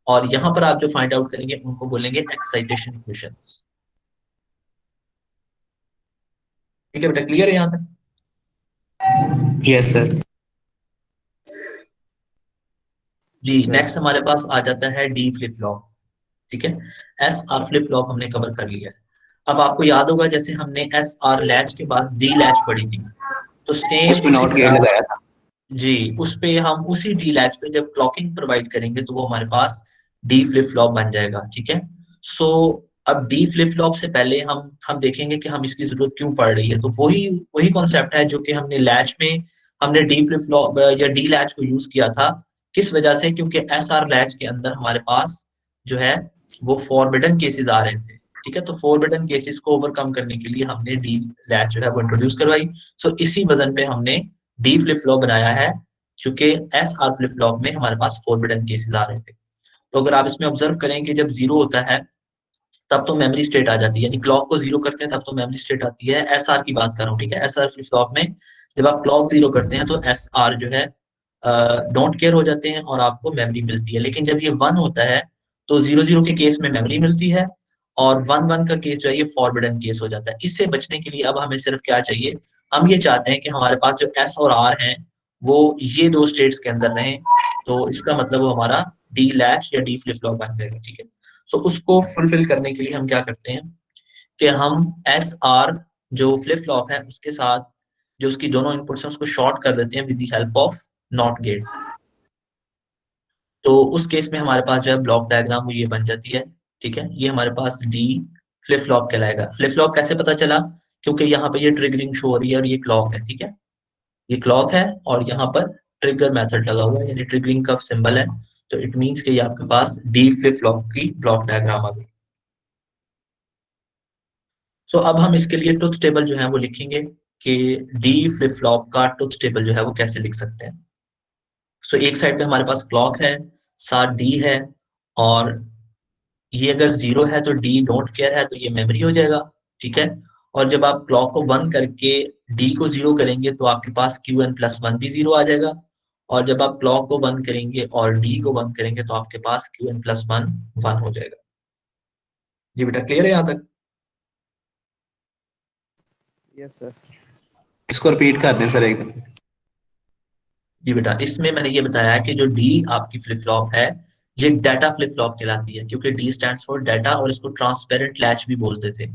और यहाँ पर आप जो फाइंड आउट करेंगे उनको बोलेंगे एक्साइटेशन इक्वेशंस, ठीक है बेटा, क्लियर है यहाँ तक। Yes sir. जी नेक्स्ट हमारे पास आ जाता है डी फ्लिप फ्लॉप, ठीक है। एस आर फ्लिप फ्लॉप हमने कवर कर लिया है। अब आपको याद होगा जैसे हमने एस आर लैच के बाद डी लैच पढ़ी थी, तो सेम उसमें उसी नॉट गेट तरह, लगाया था। जी उस पे हम उसी डी लैच पे जब क्लॉकिंग प्रोवाइड करेंगे तो वो हमारे पास डी फ्लिप फ्लॉप बन जाएगा, ठीक है। सो अब डी फ्लिप फ्लॉप से पहले हम देखेंगे कि हम इसकी जरूरत क्यों पड़ रही है, तो वही वही कॉन्सेप्ट है जो कि हमने लैच में, हमने डी फ्लिप फ्लॉप या डी लैच को यूज किया था। किस वजह से, क्योंकि एस आर लैच के अंदर हमारे पास जो है वो फॉरबिडन केसेस आ रहे थे, ठीक है। तो फॉरबिडन केसेस को ओवरकम करने के लिए हमने डी लैच जो है वो इंट्रोड्यूस करवाई। सो इसी वजन पे हमने डी फ्लिप फ्लॉप बनाया है, क्योंकि एस आर फ्लिप फ्लॉप में हमारे पास फॉरबिडन केसेस आ रहे थे। तो अगर आप इसमें ऑब्जर्व करें कि जब जीरो होता है तब तो मेमोरी स्टेट आ जाती है, यानी क्लॉक को जीरो करते हैं तब तो मेमोरी स्टेट आती है, एस आर की बात कर रहा हूँ, ठीक है। एस आर फ्लिप फ्लॉप में जब आप क्लॉक जीरो करते हैं तो एस आर जो है डोंट केयर हो जाते हैं और आपको मेमोरी मिलती है। लेकिन जब ये 1 होता है तो 0 0 के केस में मेमोरी मिलती है और 1 1 का केस जो है ये फॉरबिडन केस हो जाता है। इससे बचने के लिए अब हमें सिर्फ क्या चाहिए, हम ये चाहते हैं कि हमारे पास जो एस और आर हैं वो ये दो स्टेट्स के अंदर रहें, तो इसका मतलब वो हमारा डी लैच या डी फ्लिप फ्लॉप बन जाएगा, ठीक है। सो उसको फुलफिल करने के लिए हम क्या करते हैं कि हम एस आर जो फ्लिप फ्लॉप है उसके साथ जो उसकी दोनों इनपुट्स हैं उसको शॉर्ट कर देते हैं with the help of not gate. तो उस केस में हमारे पास जो है ब्लॉक डायग्राम वो ये बन जाती है, ठीक है। ये हमारे पास डी फ्लिप फ्लॉप कहलाएगा। फ्लिप फ्लॉप कैसे पता चला, क्योंकि यहाँ पे ये ट्रिगरिंग शो हो रही है और ये क्लॉक है, ठीक है। ये क्लॉक है और यहाँ पर ट्रिगर मेथड लगा हुआ है, यानी ट्रिगरिंग का सिंबल है, तो इट मीन्स कि ये आपके पास डी फ्लिप फ्लॉप की ब्लॉक डायग्राम आ गई। सो अब हम इसके लिए ट्रुथ टेबल जो है वो लिखेंगे कि डी फ्लिप फ्लॉप का ट्रुथ टेबल जो है वो कैसे लिख सकते हैं। सो एक साइड पे हमारे पास क्लॉक है, साथ डी है, और ये अगर 0 है तो डी डोंट केयर है तो ये मेमोरी हो जाएगा, ठीक है। और जब आप क्लॉक को 1 करके डी को 0 करेंगे तो आपके पास क्यू एन प्लस वन भी 0 आ जाएगा, और जब आप क्लॉक को बंद करेंगे और डी को बंद करेंगे तो आपके पास Qn+1 1 हो जाएगा। जी बेटा क्लियर है यहाँ तक? Yes sir. इसको रिपीट कर दें सर एक बार। जी बेटा, इसमें मैंने ये बताया कि जो डी आपकी फ्लिप फ्लॉप है ये डाटा फ्लिप फ्लॉप कहलाती है, क्योंकि डी स्टैंड्स फॉर डाटा और इसको ट्रांसपेरेंट लैच भी बोलते थे।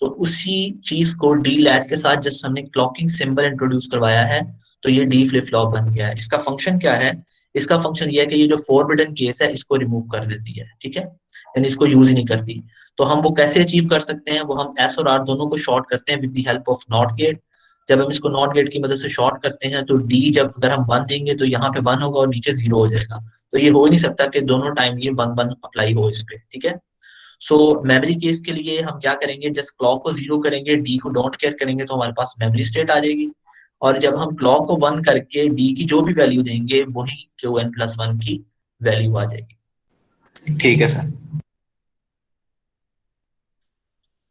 तो उसी चीज को डी लैच के साथ जस्ट हमने क्लॉकिंग सिंबल इंट्रोड्यूस करवाया है, तो ये डी फ्लिप फ्लॉप बन गया है। इसका फंक्शन क्या है? इसका फंक्शन ये है कि ये जो फॉरबिडन केस है इसको रिमूव कर देती है, ठीक है, यानी इसको यूज ही नहीं करती। तो हम वो कैसे अचीव कर सकते हैं? वो हम एस और आर दोनों को शॉर्ट करते हैं with the help of not gate. जब हम इसको नॉट गेट की मदद से शॉर्ट करते हैं तो डी जब अगर हम 1 देंगे तो यहाँ पे 1 होगा और नीचे 0 हो जाएगा। तो ये हो ही नहीं सकता कि दोनों टाइम ये 1 1 अप्लाई हो इस पे, ठीक है। सो मेमोरी केस के लिए हम क्या करेंगे? जस्ट क्लॉक को 0 करेंगे, डी को डोंट केयर करेंगे तो हमारे पास मेमोरी स्टेट आ जाएगी। और जब हम क्लॉक को 1 करके डी की जो भी वैल्यू देंगे वही Qn+1 की वैल्यू आ जाएगी। ठीक है सर।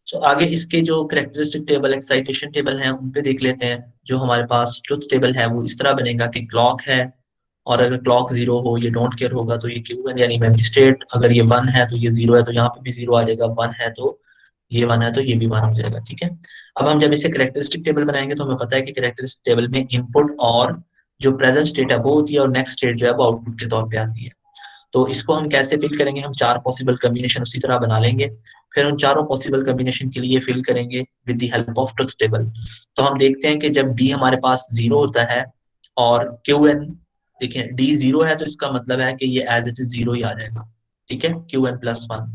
तो आगे इसके जो करेक्टरिस्टिक टेबल, एक्साइटेशन टेबल हैं उन पे देख लेते हैं। जो हमारे पास ट्रुथ टेबल है वो इस तरह बनेगा कि क्लॉक है और अगर क्लॉक 0 हो ये डोंट केयर होगा तो ये Qn यानी मेमोरी स्टेट, अगर ये 1 है तो ये 0 है तो यहाँ पे भी 0 आ जाएगा, 1 है तो ये 1 है तो ये भी 1 हो जाएगा, ठीक है। अब हम जब इसे करेक्टरिस्टिक टेबल बनाएंगे तो हमें पता है कि करेक्टरिस्टिक टेबल में इनपुट और जो प्रेजेंट स्टेट है वो होती है और नेक्स्ट स्टेट जो है वो आउटपुट के तौर पे आती है। तो इसको हम कैसे फिल करेंगे? हम 4 पॉसिबल कम्बिनेशन उसी तरह बना लेंगे, फिर उन चारों पॉसिबल कम्बिनेशन के लिए फिल करेंगे with the help of truth table. तो हम देखते हैं कि जब डी हमारे पास 0 होता है और Qn, देखिए डी 0 है तो इसका मतलब है कि ये एज इट इज 0 ही आ जाएगा, ठीक है, Qn+1।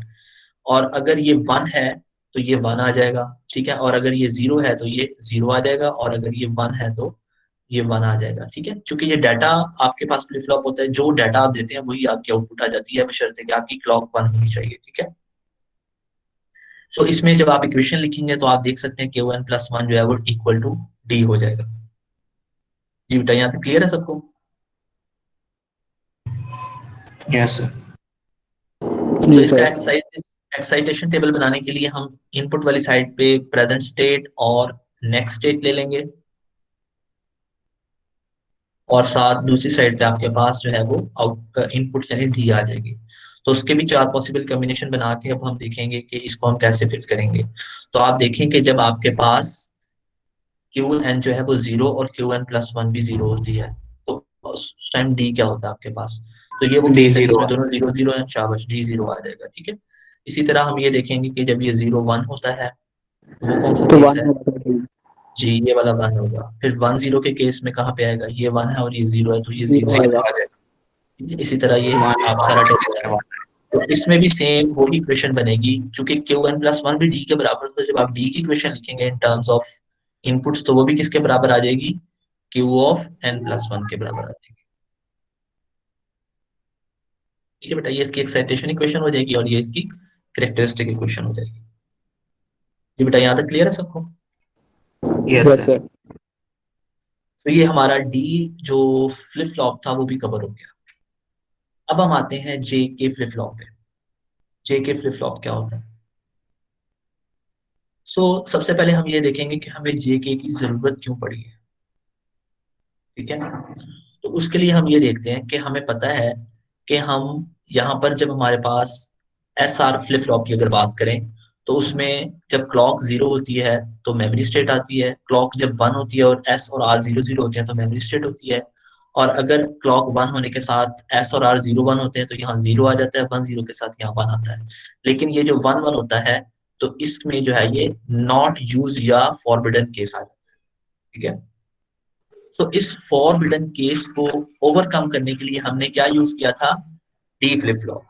और अगर ये 1 है तो ये 1 आ जाएगा, ठीक है, और अगर ये 0 है तो ये 0 आ जाएगा, और अगर ये 1 है तो ये 1 आ जाएगा, ठीक है। क्योंकि ये डाटा आपके पास फ्लिप फ्लॉप होता है, जो डाटा आप देते हैं वही आपकी आउटपुट आ जाती है, बशर्ते कि आपकी क्लॉक 1 होनी चाहिए, ठीक है। सो इसमें जब आप इक्वेशन लिखेंगे तो आप देख सकते हैं Qn+1 जो है वो इक्वल टू डी हो जाएगा। जी बेटा यहाँ तक क्लियर है सबको? Yes sir. तो जी इसका सर। एक्साइटेशन टेबल बनाने के लिए हम इनपुट वाली साइड पे प्रेजेंट स्टेट और नेक्स्ट स्टेट ले लेंगे, और साथ दूसरी साइड पे आपके पास जो है वो आउट इनपुट यानी डी आ जाएगी। तो उसके भी 4 पॉसिबल कॉम्बिनेशन बना के अब हम देखेंगे कि इसको हम कैसे फिट करेंगे। तो आप देखें कि जब आपके पास Qn जो है वो 0 और Qn+1 भी 0 होती है तो उस टाइम डी क्या होता है आपके पास? तो ये वो डी केस है 0 जिसमें दोनों 0 0 है, शाबाश, डी 0 आ जाएगा, ठीक है। इसी तरह हम ये देखेंगे कि जब ये 0 1 होता है तो वो कौन सा तो केस वन है? जी ये वाला 1 होगा। फिर 1 0 के केस में कहाँ पे आएगा? ये 1 है और ये 0 है तो ये 0 आ 0 जाएगा, आ जाएगा। ठीक है? इसी तरह ये वन आप सारा टेबल आएगा। तो इसमें भी सेम वही इक्वेशन बनेगी, क्योंकि Qn+1 भी डी के बराबर था। जब आप डी की इक्वेशन लिखेंगे इन टर्म्स ऑफ इनपुट्स तो वो भी किसके बराबर आ जाएगी? Q(n+1) के बराबर आ जाएगी, ठीक है बेटा। ये इसकी एक्साइटेशन इक्वेशन हो जाएगी और ये इसकी कैरेक्टरिस्टिक इक्वेशन हो जाएगी। ये बेटा यहाँ तक क्लियर है सबको? Yes yes sir. सर। तो ये हमारा डी जो फ्लिप फ्लॉप था वो भी कवर हो गया। अब हम आते हैं जे के फ्लिप फ्लॉप पे। जे के फ्लिप फ्लॉप क्या होता है? सबसे पहले हम ये देखेंगे कि हमें जे के की जरूरत क्यों पड़ी है, ठीक है। तो उसके लिए हम ये देखते हैं कि हमें पता है कि हम यहाँ पर जब हमारे पास एस आर फ्लिप फ्लॉप की अगर बात करें तो उसमें जब क्लॉक 0 होती है तो मेमोरी स्टेट आती है, क्लॉक जब 1 होती है और एस और आर 0 0 होते हैं तो मेमोरी स्टेट होती है, और अगर क्लॉक 1 होने के साथ एस और आर 0 1 होते हैं तो यहाँ 0 आ जाता है, 1 0 के साथ यहाँ 1 आता है। लेकिन ये जो 1 1 होता है तो इसमें जो है ये नॉट यूज या फॉरबिडन केस आ जाता है, ठीक है। तो इस फॉरबिडन केस को ओवरकम करने के लिए हमने क्या यूज किया था? D flip flop.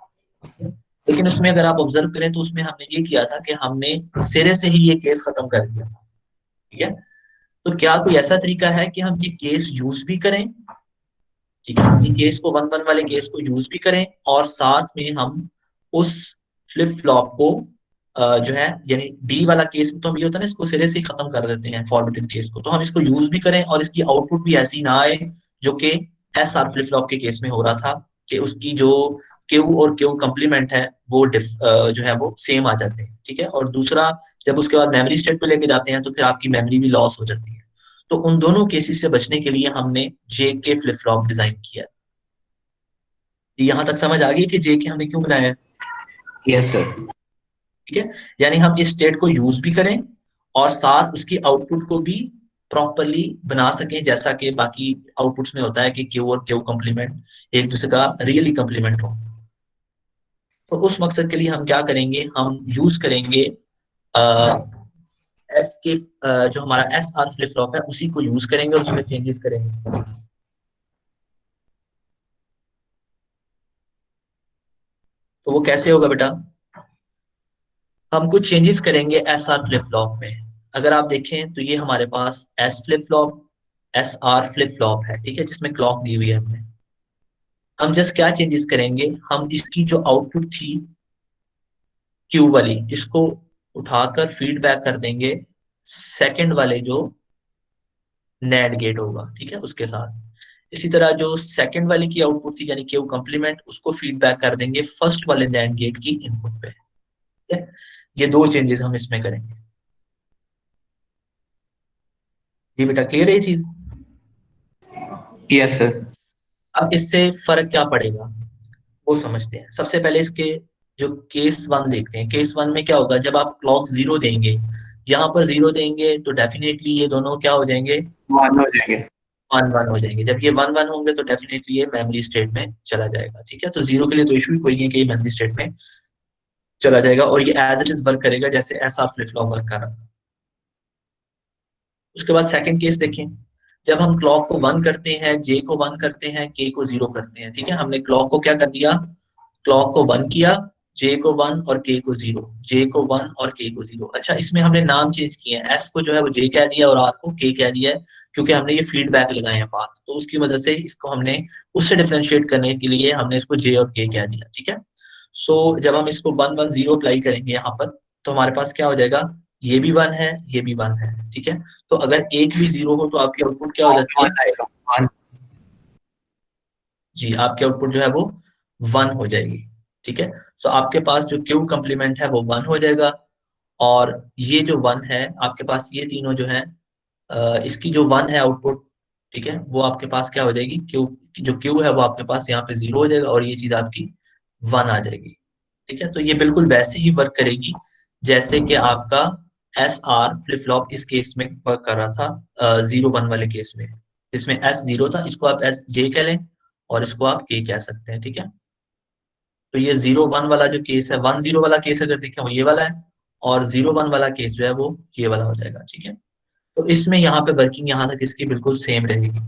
लेकिन उसमें अगर आप ऑब्जर्व करें तो उसमें हमने ये किया था कि हमने सिरे से ही ये केस खत्म कर दिया था, ठीक है। तो क्या कोई ऐसा तरीका है कि हम ये केस यूज भी करें, ठीक है, ये केस को 1 1 वाले केस को यूज भी करें और साथ में हम उस फ्लिप फ्लॉप को जो है यानी डी वाला केस में तो हम ये होता है ना इसको सिरे से ही खत्म कर देते हैं फॉरबिडन केस को, तो हम इसको यूज भी करें और इसकी आउटपुट भी ऐसी ना आए जो कि एस आर फ्लिप फ्लॉप के केस में हो रहा था कि उसकी जो क्यू और क्यू कंप्लीमेंट है वो जो है वो सेम आ जाते हैं, ठीक है। और दूसरा, जब उसके बाद मेमोरी स्टेट पे लेके जाते हैं तो फिर आपकी मेमोरी भी लॉस हो जाती है। तो उन दोनों केसेस से बचने के लिए हमने JK फ्लिप फ्लॉप डिजाइन किया है। यहाँ तक समझ आ गई कि JK हमने क्यों बनाया है? Yes sir. ठीक है, यानी हम इस स्टेट को यूज भी करें और साथ उसकी आउटपुट को भी प्रॉपरली बना सकें, जैसा कि बाकी आउटपुट्स में होता है कि क्यू और क्यू कॉम्प्लीमेंट एक दूसरे का रियली कॉम्प्लीमेंट हो। तो उस मकसद के लिए हम क्या करेंगे, हम यूज करेंगे एस के जो हमारा SR फ्लिप फ्लॉप है उसी को यूज करेंगे और उसमें चेंजेस करेंगे। तो वो कैसे होगा बेटा, हम कुछ चेंजेस करेंगे SR फ्लिप फ्लॉप में। अगर आप देखें तो ये हमारे पास S flip flop SR flip flop है, ठीक है, जिसमें क्लॉक दी हुई है हमने। हम जस्ट क्या चेंजेस करेंगे, हम इसकी जो आउटपुट थी Q वाली, इसको उठाकर फीडबैक कर देंगे सेकंड वाले जो NAND गेट होगा, ठीक है, उसके साथ। इसी तरह जो सेकंड वाले की आउटपुट थी यानी Q कॉम्प्लीमेंट, उसको फीडबैक कर देंगे फर्स्ट वाले NAND गेट की इनपुट पे। ठीक है, ये दो चेंजेस हम इसमें करेंगे। जी बेटा, क्लियर है ये चीज? Yes sir. अब इससे फर्क क्या पड़ेगा वो समझते हैं। सबसे पहले इसके जो केस वन देखते हैं। केस वन में क्या होगा, जब आप क्लॉक जीरो देंगे, यहाँ पर जीरो देंगे तो डेफिनेटली ये दोनों क्या हो जाएंगे, वन हो जाएंगे। वन वन हो जाएंगे। जब ये वन वन होंगे तो डेफिनेटली ये मेमोरी स्टेट में चला जाएगा। ठीक है, तो जीरो के लिए तो इशू ही कोई नहीं है कि ये मेमोरी स्टेट में चला जाएगा और ये एज इट इज वर्क करेगा जैसे SR फ्लिप फ्लॉप वर्क कर रहा था। उसके बाद सेकंड केस देखें, जब हम क्लॉक को वन करते हैं, J को वन करते हैं, K को जीरो करते हैं। ठीक है, हमने क्लॉक को क्या कर दिया, क्लॉक को वन किया, J को वन और K को जीरो, J को वन और K को जीरो। अच्छा, इसमें हमने नाम चेंज किए हैं, S को जो है वो J कह दिया और R को K कह दिया है, क्योंकि हमने ये फीडबैक लगाए हैं पाथ, तो उसकी वजह से इसको हमने उससे डिफरेंशिएट करने के लिए हमने इसको J और K कह दिया। ठीक है, सो जब हम इसको वन वन जीरो अप्लाई करेंगे यहाँ पर, तो हमारे पास क्या हो जाएगा, ये भी वन है, ये भी वन है। ठीक है, तो अगर एक भी जीरो हो तो आपकी आउटपुट क्या हो जाती है, वन आएगा, वन। जी आपकी आउटपुट जो है वो वन हो जाएगी। ठीक है, सो आपके पास जो क्यू कम्प्लीमेंट है वो वन हो जाएगा और ये जो वन है आपके पास, ये तीनों जो है इसकी जो वन है आउटपुट, ठीक है, वो आपके पास क्या हो जाएगी, क्यू जो क्यू है वो आपके पास यहाँ पे जीरो हो जाएगा और ये चीज आपकी वन आ जाएगी। ठीक है, तो ये बिल्कुल वैसे ही वर्क करेगी जैसे कि आपका SR फ्लिप फ्लॉप इस केस में वर्क कर रहा था, जीरो वन वाले केस में, जिसमें S जीरो था, इसको आप SJ कह लें और इसको आप K कह सकते हैं। ठीक है, तो ये जीरो वन वाला जो केस है, वन जीरो वाला केस अगर देखें वो ये वाला है और जीरो वन वाला केस जो है वो ये वाला हो जाएगा। ठीक है, तो इसमें यहाँ पे वर्किंग यहाँ तक इसकी बिल्कुल सेम रहेगी।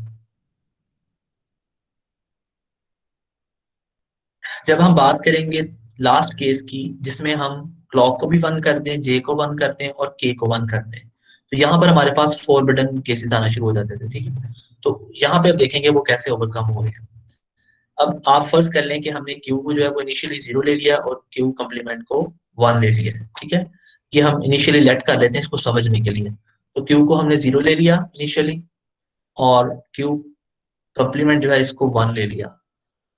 जब हम बात करेंगे लास्ट केस की, जिसमें हम क्लॉक को भी वन कर दें, J को वन करते हैं और K को वन करते हैं, तो यहाँ पर हमारे पास फॉरबिडन केसेस आना शुरू हो जाते थे। ठीक है, तो यहाँ पे अब देखेंगे वो कैसे ओवरकम हो रहे हैं। अब आप फर्ज कर लें कि हमने Q को जो है वो इनिशियली जीरो ले लिया और Q कम्प्लीमेंट को वन ले लिया। ठीक है, ये हम इनिशियली लेट कर लेते हैं इसको समझने के लिए। तो Q को हमने जीरो ले लिया इनिशियली और Q कम्प्लीमेंट जो है इसको वन ले लिया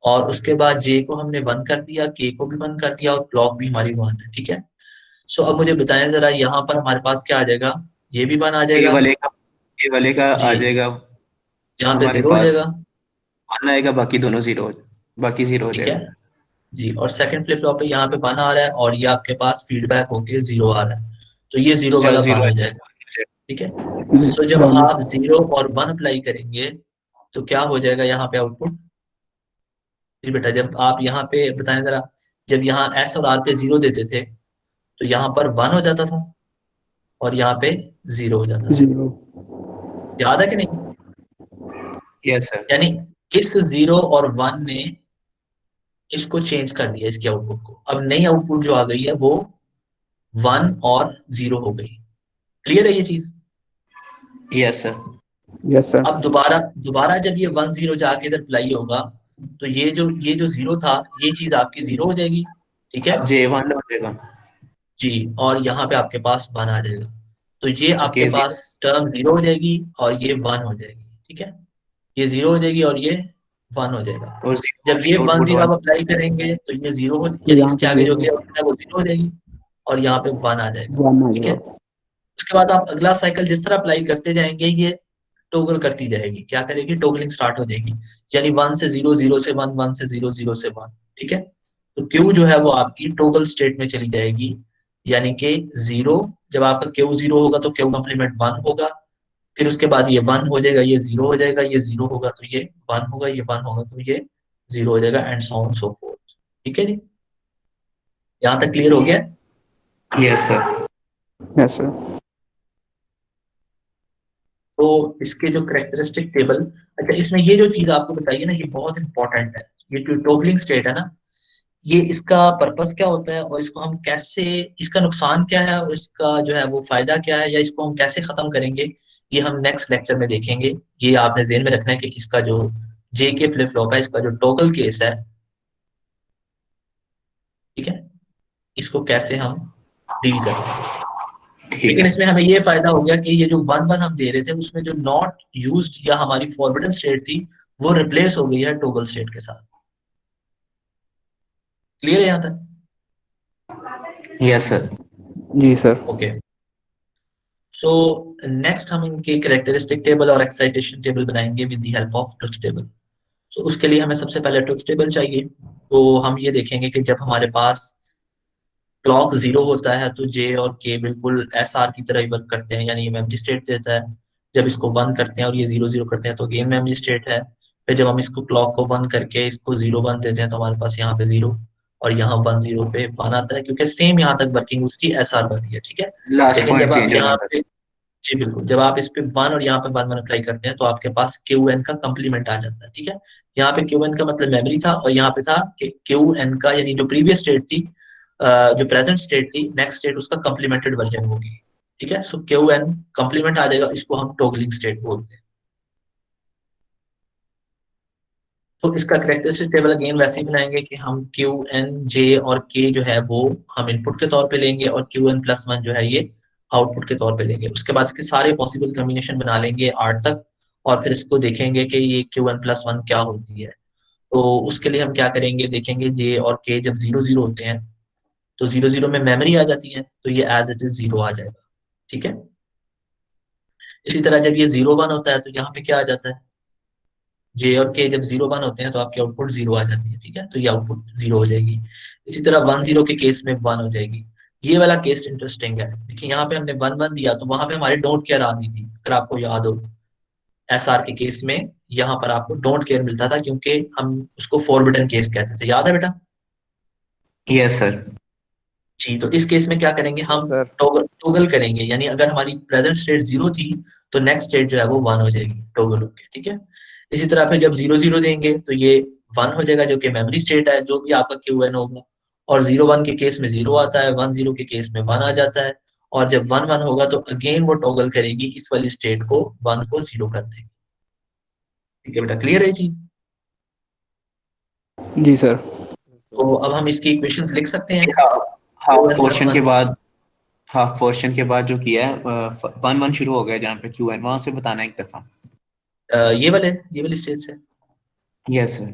और उसके बाद J को हमने वन कर दिया, K को भी वन कर दिया और क्लॉक भी हमारी वन है। ठीक है, सो अब मुझे बताएं जरा, यहाँ पर हमारे पास क्या आ जाएगा, ये भी वन आ ये जाएगा वाले का ये वाले का जी, आ जाएगा यहाँ पे हमारे जीरो हो पास, जाएगा। वन आएगा, बाकी दोनों जीरो, बाकी जीरो हो ठीक है जाएगा। जी, और सेकंड फ्लिप फ्लॉप पे यहाँ पे वन आ रहा है और ये आपके पास फीडबैक होके जीरो आ रहा है, तो ये जीरो वाला जीरो वन हो आएगा। जाएगा। ठीक है, सो जब आप जीरो और वन अप्लाई करेंगे तो क्या हो जाएगा यहाँ पे आउटपुट, जी बेटा जब आप यहाँ पे बताएं जरा, जब यहाँ S और R पे जीरो देते थे तो यहाँ पर वन हो जाता था और यहाँ पे जीरो हो जाता था, जीरो। याद है कि नहीं? Yes sir. यानी इस जीरो और वन ने इसको चेंज कर दिया, इसके आउटपुट को। अब नई आउटपुट जो आ गई है वो वन और जीरो हो गई। क्लियर है ये चीज? Yes sir. Yes sir. अब दोबारा दोबारा जब ये वन जीरो जाके इधर अप्लाई होगा तो ये जो जीरो था ये चीज आपकी जीरो हो जाएगी। ठीक है अब जे वन हो जाएगा। जी, और यहाँ पे आपके पास वन आ जाएगा, तो ये आपके के पास जीरो टर्म जीरो हो जाएगी और ये वन हो जाएगी। ठीक है, ये जीरो हो जाएगी और ये वन हो जाएगा। और जीरो जब ये वाली वन आउटपुट जीरो वन। आप अप्लाई करेंगे तो ये जीरो हो, तो यानी यहाँ इसके पे आगे जो जीरो अगली आउटपुट है वो जीरो हो जाएगी और यहाँ पे वन आ जाएगा। वन आ ठीक जाएगा। है, उसके बाद आप अगला साइकिल जिस तरह अप्लाई करते जाएंगे ये टोगल करती जाएगी, क्या करेगी, टोगलिंग स्टार्ट हो जाएगी, यानी 1 से 0, 0 से 1, 1 से 0, 0 से 1, ठीक है। तो क्यू जो है वो आपकी टोगल स्टेट में चली जाएगी, यानी कि 0, जब आपका क्यू 0 होगा तो क्यू कम्प्लीमेंट 1 होगा, फिर उसके बाद ये 1 हो जाएगा, ये 0 हो जाएगा, ये 0 होगा तो ये 1 होगा, ये 1 होगा तो ये 0 हो जाएगा, and so on so fourth. ठीक है जी, यहाँ तक क्लियर हो गया। Yes sir. Yes sir. तो इसके जो करेक्टरिस्टिक टेबल, अच्छा इसमें ये जो चीज आपको बताइए ना, ये बहुत इंपॉर्टेंट है, ये जो टोगलिंग स्टेट है ना, ये इसका पर्पस क्या होता है और इसको हम कैसे, इसका नुकसान क्या है और इसका जो है वो फायदा क्या है, या इसको हम कैसे खत्म करेंगे, ये हम नेक्स्ट लेक्चर में देखेंगे। ये आपने ध्यान में रखना है कि इसका जो जे के फ्लिप फ्लॉप है, इसका जो टॉगल केस है, ठीक है, इसको कैसे हम डील करते हैं। ठीक लेकिन है। इसमें हमें ये फायदा हो गया कि ये जो 1 1 हम दे रहे थे, उसमें जो नॉट यूज्ड या हमारी फॉरबिडन स्टेट थी, वो रिप्लेस हो गई है टॉगल स्टेट के साथ। क्लियर है यहाँ तक? Yes sir. जी सर। ओके, सो नेक्स्ट हम इनके कैरेक्टरिस्टिक टेबल और एक्साइटेशन टेबल बनाएंगे with the help of truth table. तो उसके लिए हमें सबसे पहले ट्रुथ टेबल चाहिए। तो हम ये देखेंगे कि जब हमारे पास क्लॉक 0 होता है तो जे और के बिल्कुल एस आर की तरह ही वर्क करते हैं, यानी ये मेमोरी स्टेट देता है। जब इसको बंद करते हैं और ये 0 0 करते हैं तो अगेन मेमोरी स्टेट है। फिर जब हम इसको क्लॉक को बंद करके इसको 0 1 देते हैं तो हमारे पास यहाँ पे 0 और यहाँ 1 0 पे 1 आता है, क्योंकि सेम यहाँ तक वर्किंग उसकी एस आर वर्क है, ठीक है। लास्ट लेकिन पॉइंट जब आप चेंज होना यहाँ था। पे, जी बिल्कुल, जब आप इस पे 1 और यहाँ पे 1 1 अप्लाई करते हैं तो आपके पास क्यू एन का कंप्लीमेंट आ जाता है, ठीक है। यहाँ पे क्यू एन का मतलब मेमोरी था और यहाँ पे था कि क्यू एन का, यानी जो प्रीवियस स्टेट थी, जो प्रेजेंट स्टेट थी, नेक्स्ट स्टेट उसका कंप्लीमेंटेड वर्जन होगी, ठीक है। सो क्यू एन कंप्लीमेंट आ जाएगा, इसको हम टॉगलिंग स्टेट बोलते हैं। तो इसका करेक्टरिस्टिक टेबल अगेन वैसे ही बनाएंगे कि हम क्यू एन जे और के जो है वो हम इनपुट के तौर पे लेंगे और क्यू एन प्लस वन जो है ये आउटपुट के तौर पे लेंगे। उसके बाद इसके सारे पॉसिबल कम्बिनेशन बना लेंगे 8 तक, और फिर इसको देखेंगे कि ये क्यू एन प्लस वन क्या होती है। तो उसके लिए हम क्या करेंगे, देखेंगे जे और के जब 0 0 होते हैं तो 0 0 में मेमोरी आ जाती है, तो ये एज इट इज 0 आ जाएगा, ठीक है। इसी तरह जब ये 0 1 होता है तो यहाँ पे क्या आ जाता है, जे और के जब 0 1 होते हैं तो आपकी आउटपुट 0 आ जाती है, ठीक है, तो ये आउटपुट 0 हो जाएगी। इसी तरह 1 0 के केस में 1 हो जाएगी। ये वाला केस इंटरेस्टिंग है, देखिए यहाँ पे हमने 1 1 दिया तो वहां पे हमारे डोंट केयर आ गई थी, अगर आपको याद हो। एस आर के केस में यहाँ पर आपको डोंट केयर मिलता था क्योंकि हम उसको फॉरबिडन केस कहते थे, याद है बेटा? Yes sir. जी, तो इस केस में क्या करेंगे यस हम, सर। टॉगल टॉगल करेंगे, यानी अगर हमारी प्रेजेंट स्टेट 0 थी तो नेक्स्ट स्टेट जो है वो 1 हो जाएगी टॉगल होके, ठीक है। इसी तरह फिर जब 0 0 देंगे तो ये 1 हो जाएगा, जो कि मेमोरी स्टेट है, जो भी आपका क्यू एन होगा। और 0 1 के केस में 0 आता है, 1 0 के केस में 1 आ जाता है। और जब 1 1 होगा तो अगेन वो टॉगल करेगी, इस वाली स्टेट को 1 को 0 कर देगी। ठीक है बेटा, क्लियर है ये चीज? जी सर। तो अब हम इसकी इक्वेशंस लिख सकते हैं, हाँ। Q half an plus portion के वन। बाद, हाफ पोर्शन के बाद जो किया है 1 1 शुरू हो गया जहाँ पे क्यू एन, वहां से बताना एक दफा। ये वाली स्टेट से। Yes sir.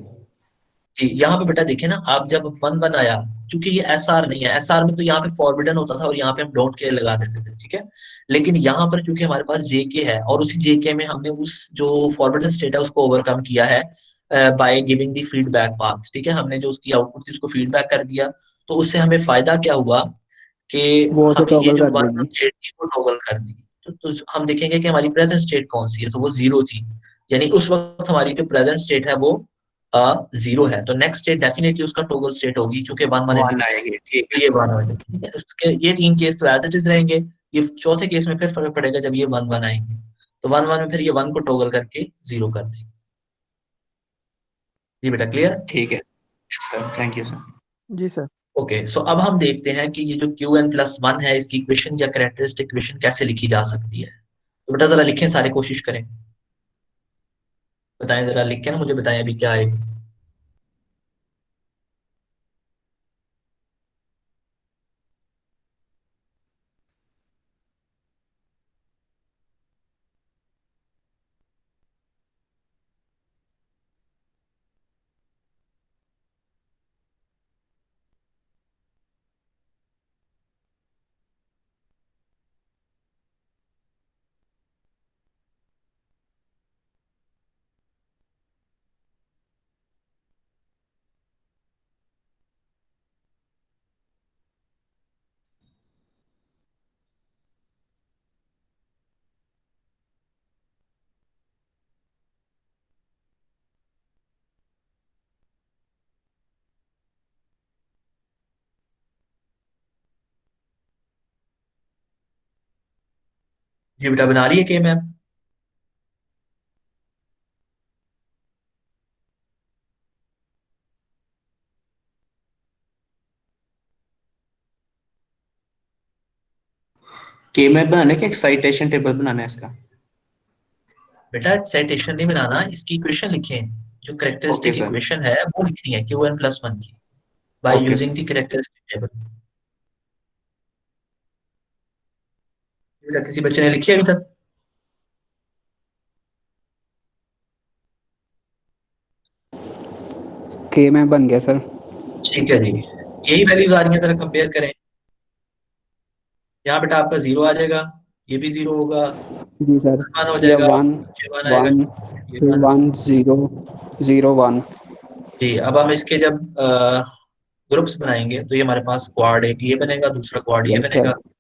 जी, यहाँ पे बेटा देखिए ना, आप जब 1 1 आया, चूंकि ये एस आर नहीं है, एस आर में तो यहाँ पे फॉरबिडन होता था और यहाँ पे हम डोंट केयर लगा देते थे, ठीक है। लेकिन यहाँ पर चूंकि हमारे पास जेके है और उसी जेके में हमने उस जो फॉरबिडन स्टेट है उसको ओवरकम किया है by giving the feedback path, ठीक है। हमने जो उसकी आउटपुट थी उसको फीडबैक कर दिया, तो उससे हमें फायदा क्या हुआ कि वो तो हमें ये टॉगल जो कर 1 1 देगी। स्टेट थी वो टॉगल कर दी। तो हम देखेंगे कि हमारी प्रेजेंट स्टेट कौन सी है, तो वो 0 थी, यानी उस वक्त हमारी जो प्रेजेंट स्टेट है वो 0 है, तो नेक्स्ट स्टेट डेफिनेटली उसका टॉगल स्टेट होगी, चूंकि 1 1 1 इंडिकेट, आएगी, ठीक तो ये 1 हो जाएगी, ठीक है। उसके ये 3 केस तो एज इट इज रहेंगे। ये चौथे केस में फिर फर्क पड़ेगा जब ये 1 1 आएंगे, तो 1 1 में फिर ये 1 को टॉगल करके 0 कर देंगे। जी बेटा, क्लियर? है। ठीक है। Yes sir, thank you sir. जी सर। ओके, सो अब हम देखते हैं कि ये जो क्यू एन प्लस वन है, इसकी इक्वेशन या कैरेक्टरिस्टिक इक्वेशन कैसे लिखी जा सकती है। तो बेटा जरा लिखें, सारे कोशिश करें, बताएं जरा, लिख के ना मुझे बताएं अभी क्या आएगा। जी बेटा बना रही है के मैम? के मैप बनाने का एक्साइटेशन टेबल बनाना है इसका। बेटा एक्साइटेशन नहीं बनाना, इसकी इक्वेशन लिखें, जो ओके करेक्टरिस्टिक सर। इक्वेशन है वो लिखनी है Qn प्लस 1 की by okay using the sir. Characteristic table. बेटा किसी बच्चे ने लिखी है अभी तक? के में बन गया सर। ठीक है जी, यही वैल्यूज आ रही हैं, जरा कंपेयर करें। यहाँ बेटा आपका 0 आ जाएगा, ये भी 0 होगा, जी सर। 1 हो ये जाएगा, वन नीचे 1 आएगा, वन ये फिर 1। 1 0 0 1। जी अब हम इसके जब ग्रुप्स बनाएंगे तो ये हमारे पास क्वाड एक ये बनेगा, दूसरा क्वाड ये यस बनेगा। सर।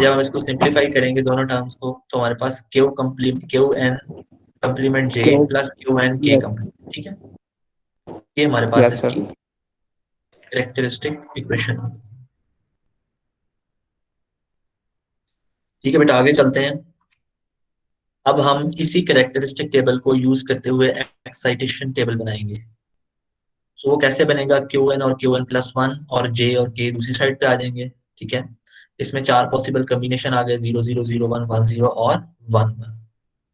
जब हम इसको सिंप्लीफाई करेंगे दोनों टर्म्स को तो हमारे पास क्यू एन कंप्लीमेंट जे क्यों? प्लस क्यू एन के यस कंप्लीमेंट, ठीक है। ये हमारे पास यस सर। इसकी कैरेक्टरिस्टिक इक्वेशन है। ठीक है बेटा आगे चलते हैं। अब हम इसी कैरेक्टरिस्टिक टेबल को यूज करते हुए एक्साइटेशन टेबल बनाएंगे। तो वो कैसे बनेगा, क्यू एन और क्यू एन प्लस 1 और जे और के दूसरी साइड पे आ जाएंगे, ठीक है। इसमें 4 पॉसिबल कम्बिनेशन आ गए, 0 0 0 1 1 0 और 1 1।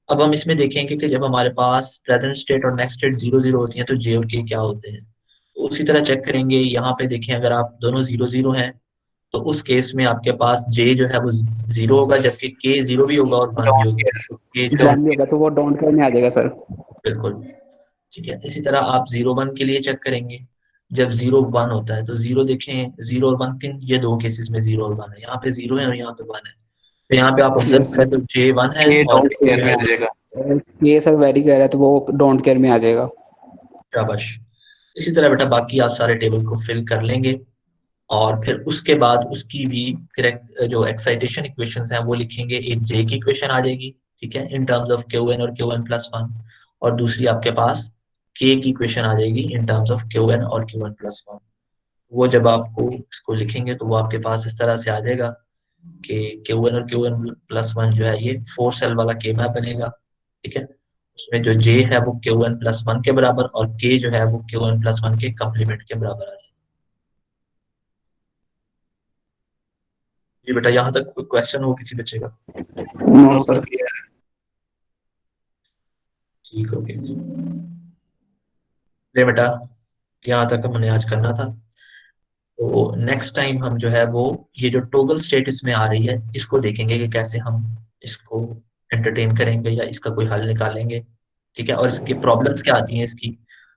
अब हम इसमें देखेंगे कि जब हमारे पास प्रेजेंट स्टेट और नेक्स्ट स्टेट 0 0 होती है तो जे और के क्या होते हैं। तो उसी तरह चेक करेंगे, यहाँ पे देखें अगर आप दोनों 0 0 हैं तो उस केस में आपके पास जे जो है वो 0 होगा, जबकि के 0 भी होगा और 1 भी डोंट होगा, केयर। तो के जो है डोंट वन भी होगा तो वो डोंट केयर में आ जाएगा सर। बिल्कुल ठीक है। इसी तरह आप 0 1 के लिए चेक करेंगे, जब 0 1 होता है तो 0 देखें 0 और 1 किन ये दो केसेस में 0 और 1 है, यहाँ पे 0 है और यहाँ पे 1 है। तो यहाँ पे आप ऑब्जर्व यस करें सर। तो जे 1 है के और डोंट के केयर जो में है आ वो जाएगा। ये सर वेरी कह रहा है तो वो डोंट केयर में आ जाएगा। शाबाश। इसी तरह बेटा बाकी आप सारे टेबल को फिल कर लेंगे और फिर उसके बाद उसकी भी करेक्ट जो एक्साइटेशन इक्वेशंस हैं वो लिखेंगे। एक जे की इक्वेशन आ जाएगी, ठीक है, in terms of Q N और क्यू एन प्लस 1, और दूसरी आपके पास के की इक्वेशन आ जाएगी in terms of Q N और क्यू एन प्लस 1। वो जब आपको इसको लिखेंगे तो वो आपके पास इस तरह से आ जाएगा कि क्यू एन और क्यू एन प्लस 1 जो है ये 4 सेल वाला के मैप बनेगा, ठीक है। उसमें जो जे है वो क्यू एन प्लस 1 के बराबर और के जो है वो क्यू एन प्लस 1 के कंप्लीमेंट के बराबर आ जाएगा। जी बेटा यहाँ तक कोई क्वेश्चन हो किसी बच्चे का? No no sir. Sir clear. ठीक हो गया। ले बेटा यहाँ तक हमने आज करना था। तो नेक्स्ट टाइम हम जो है वो ये जो टोगल स्टेट इसमें आ रही है इसको देखेंगे कि कैसे हम इसको एंटरटेन करेंगे या इसका कोई हल निकालेंगे, ठीक है। और इसकी प्रॉब्लम्स क्या आती हैं इसकी,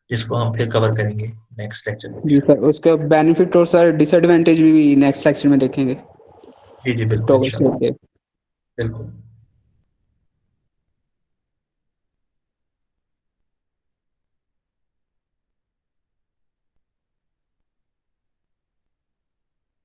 जिसको हम फिर कवर करेंगे नेक्स्ट लेक्चर में। जी सर उसका बेनिफिट और सर डिसएडवांटेज भी नेक्स्ट लेक्चर में देखेंगे जी जी बिल्कुल टॉगल इंशाल्लाह। स्टेट के। बिल्कुल।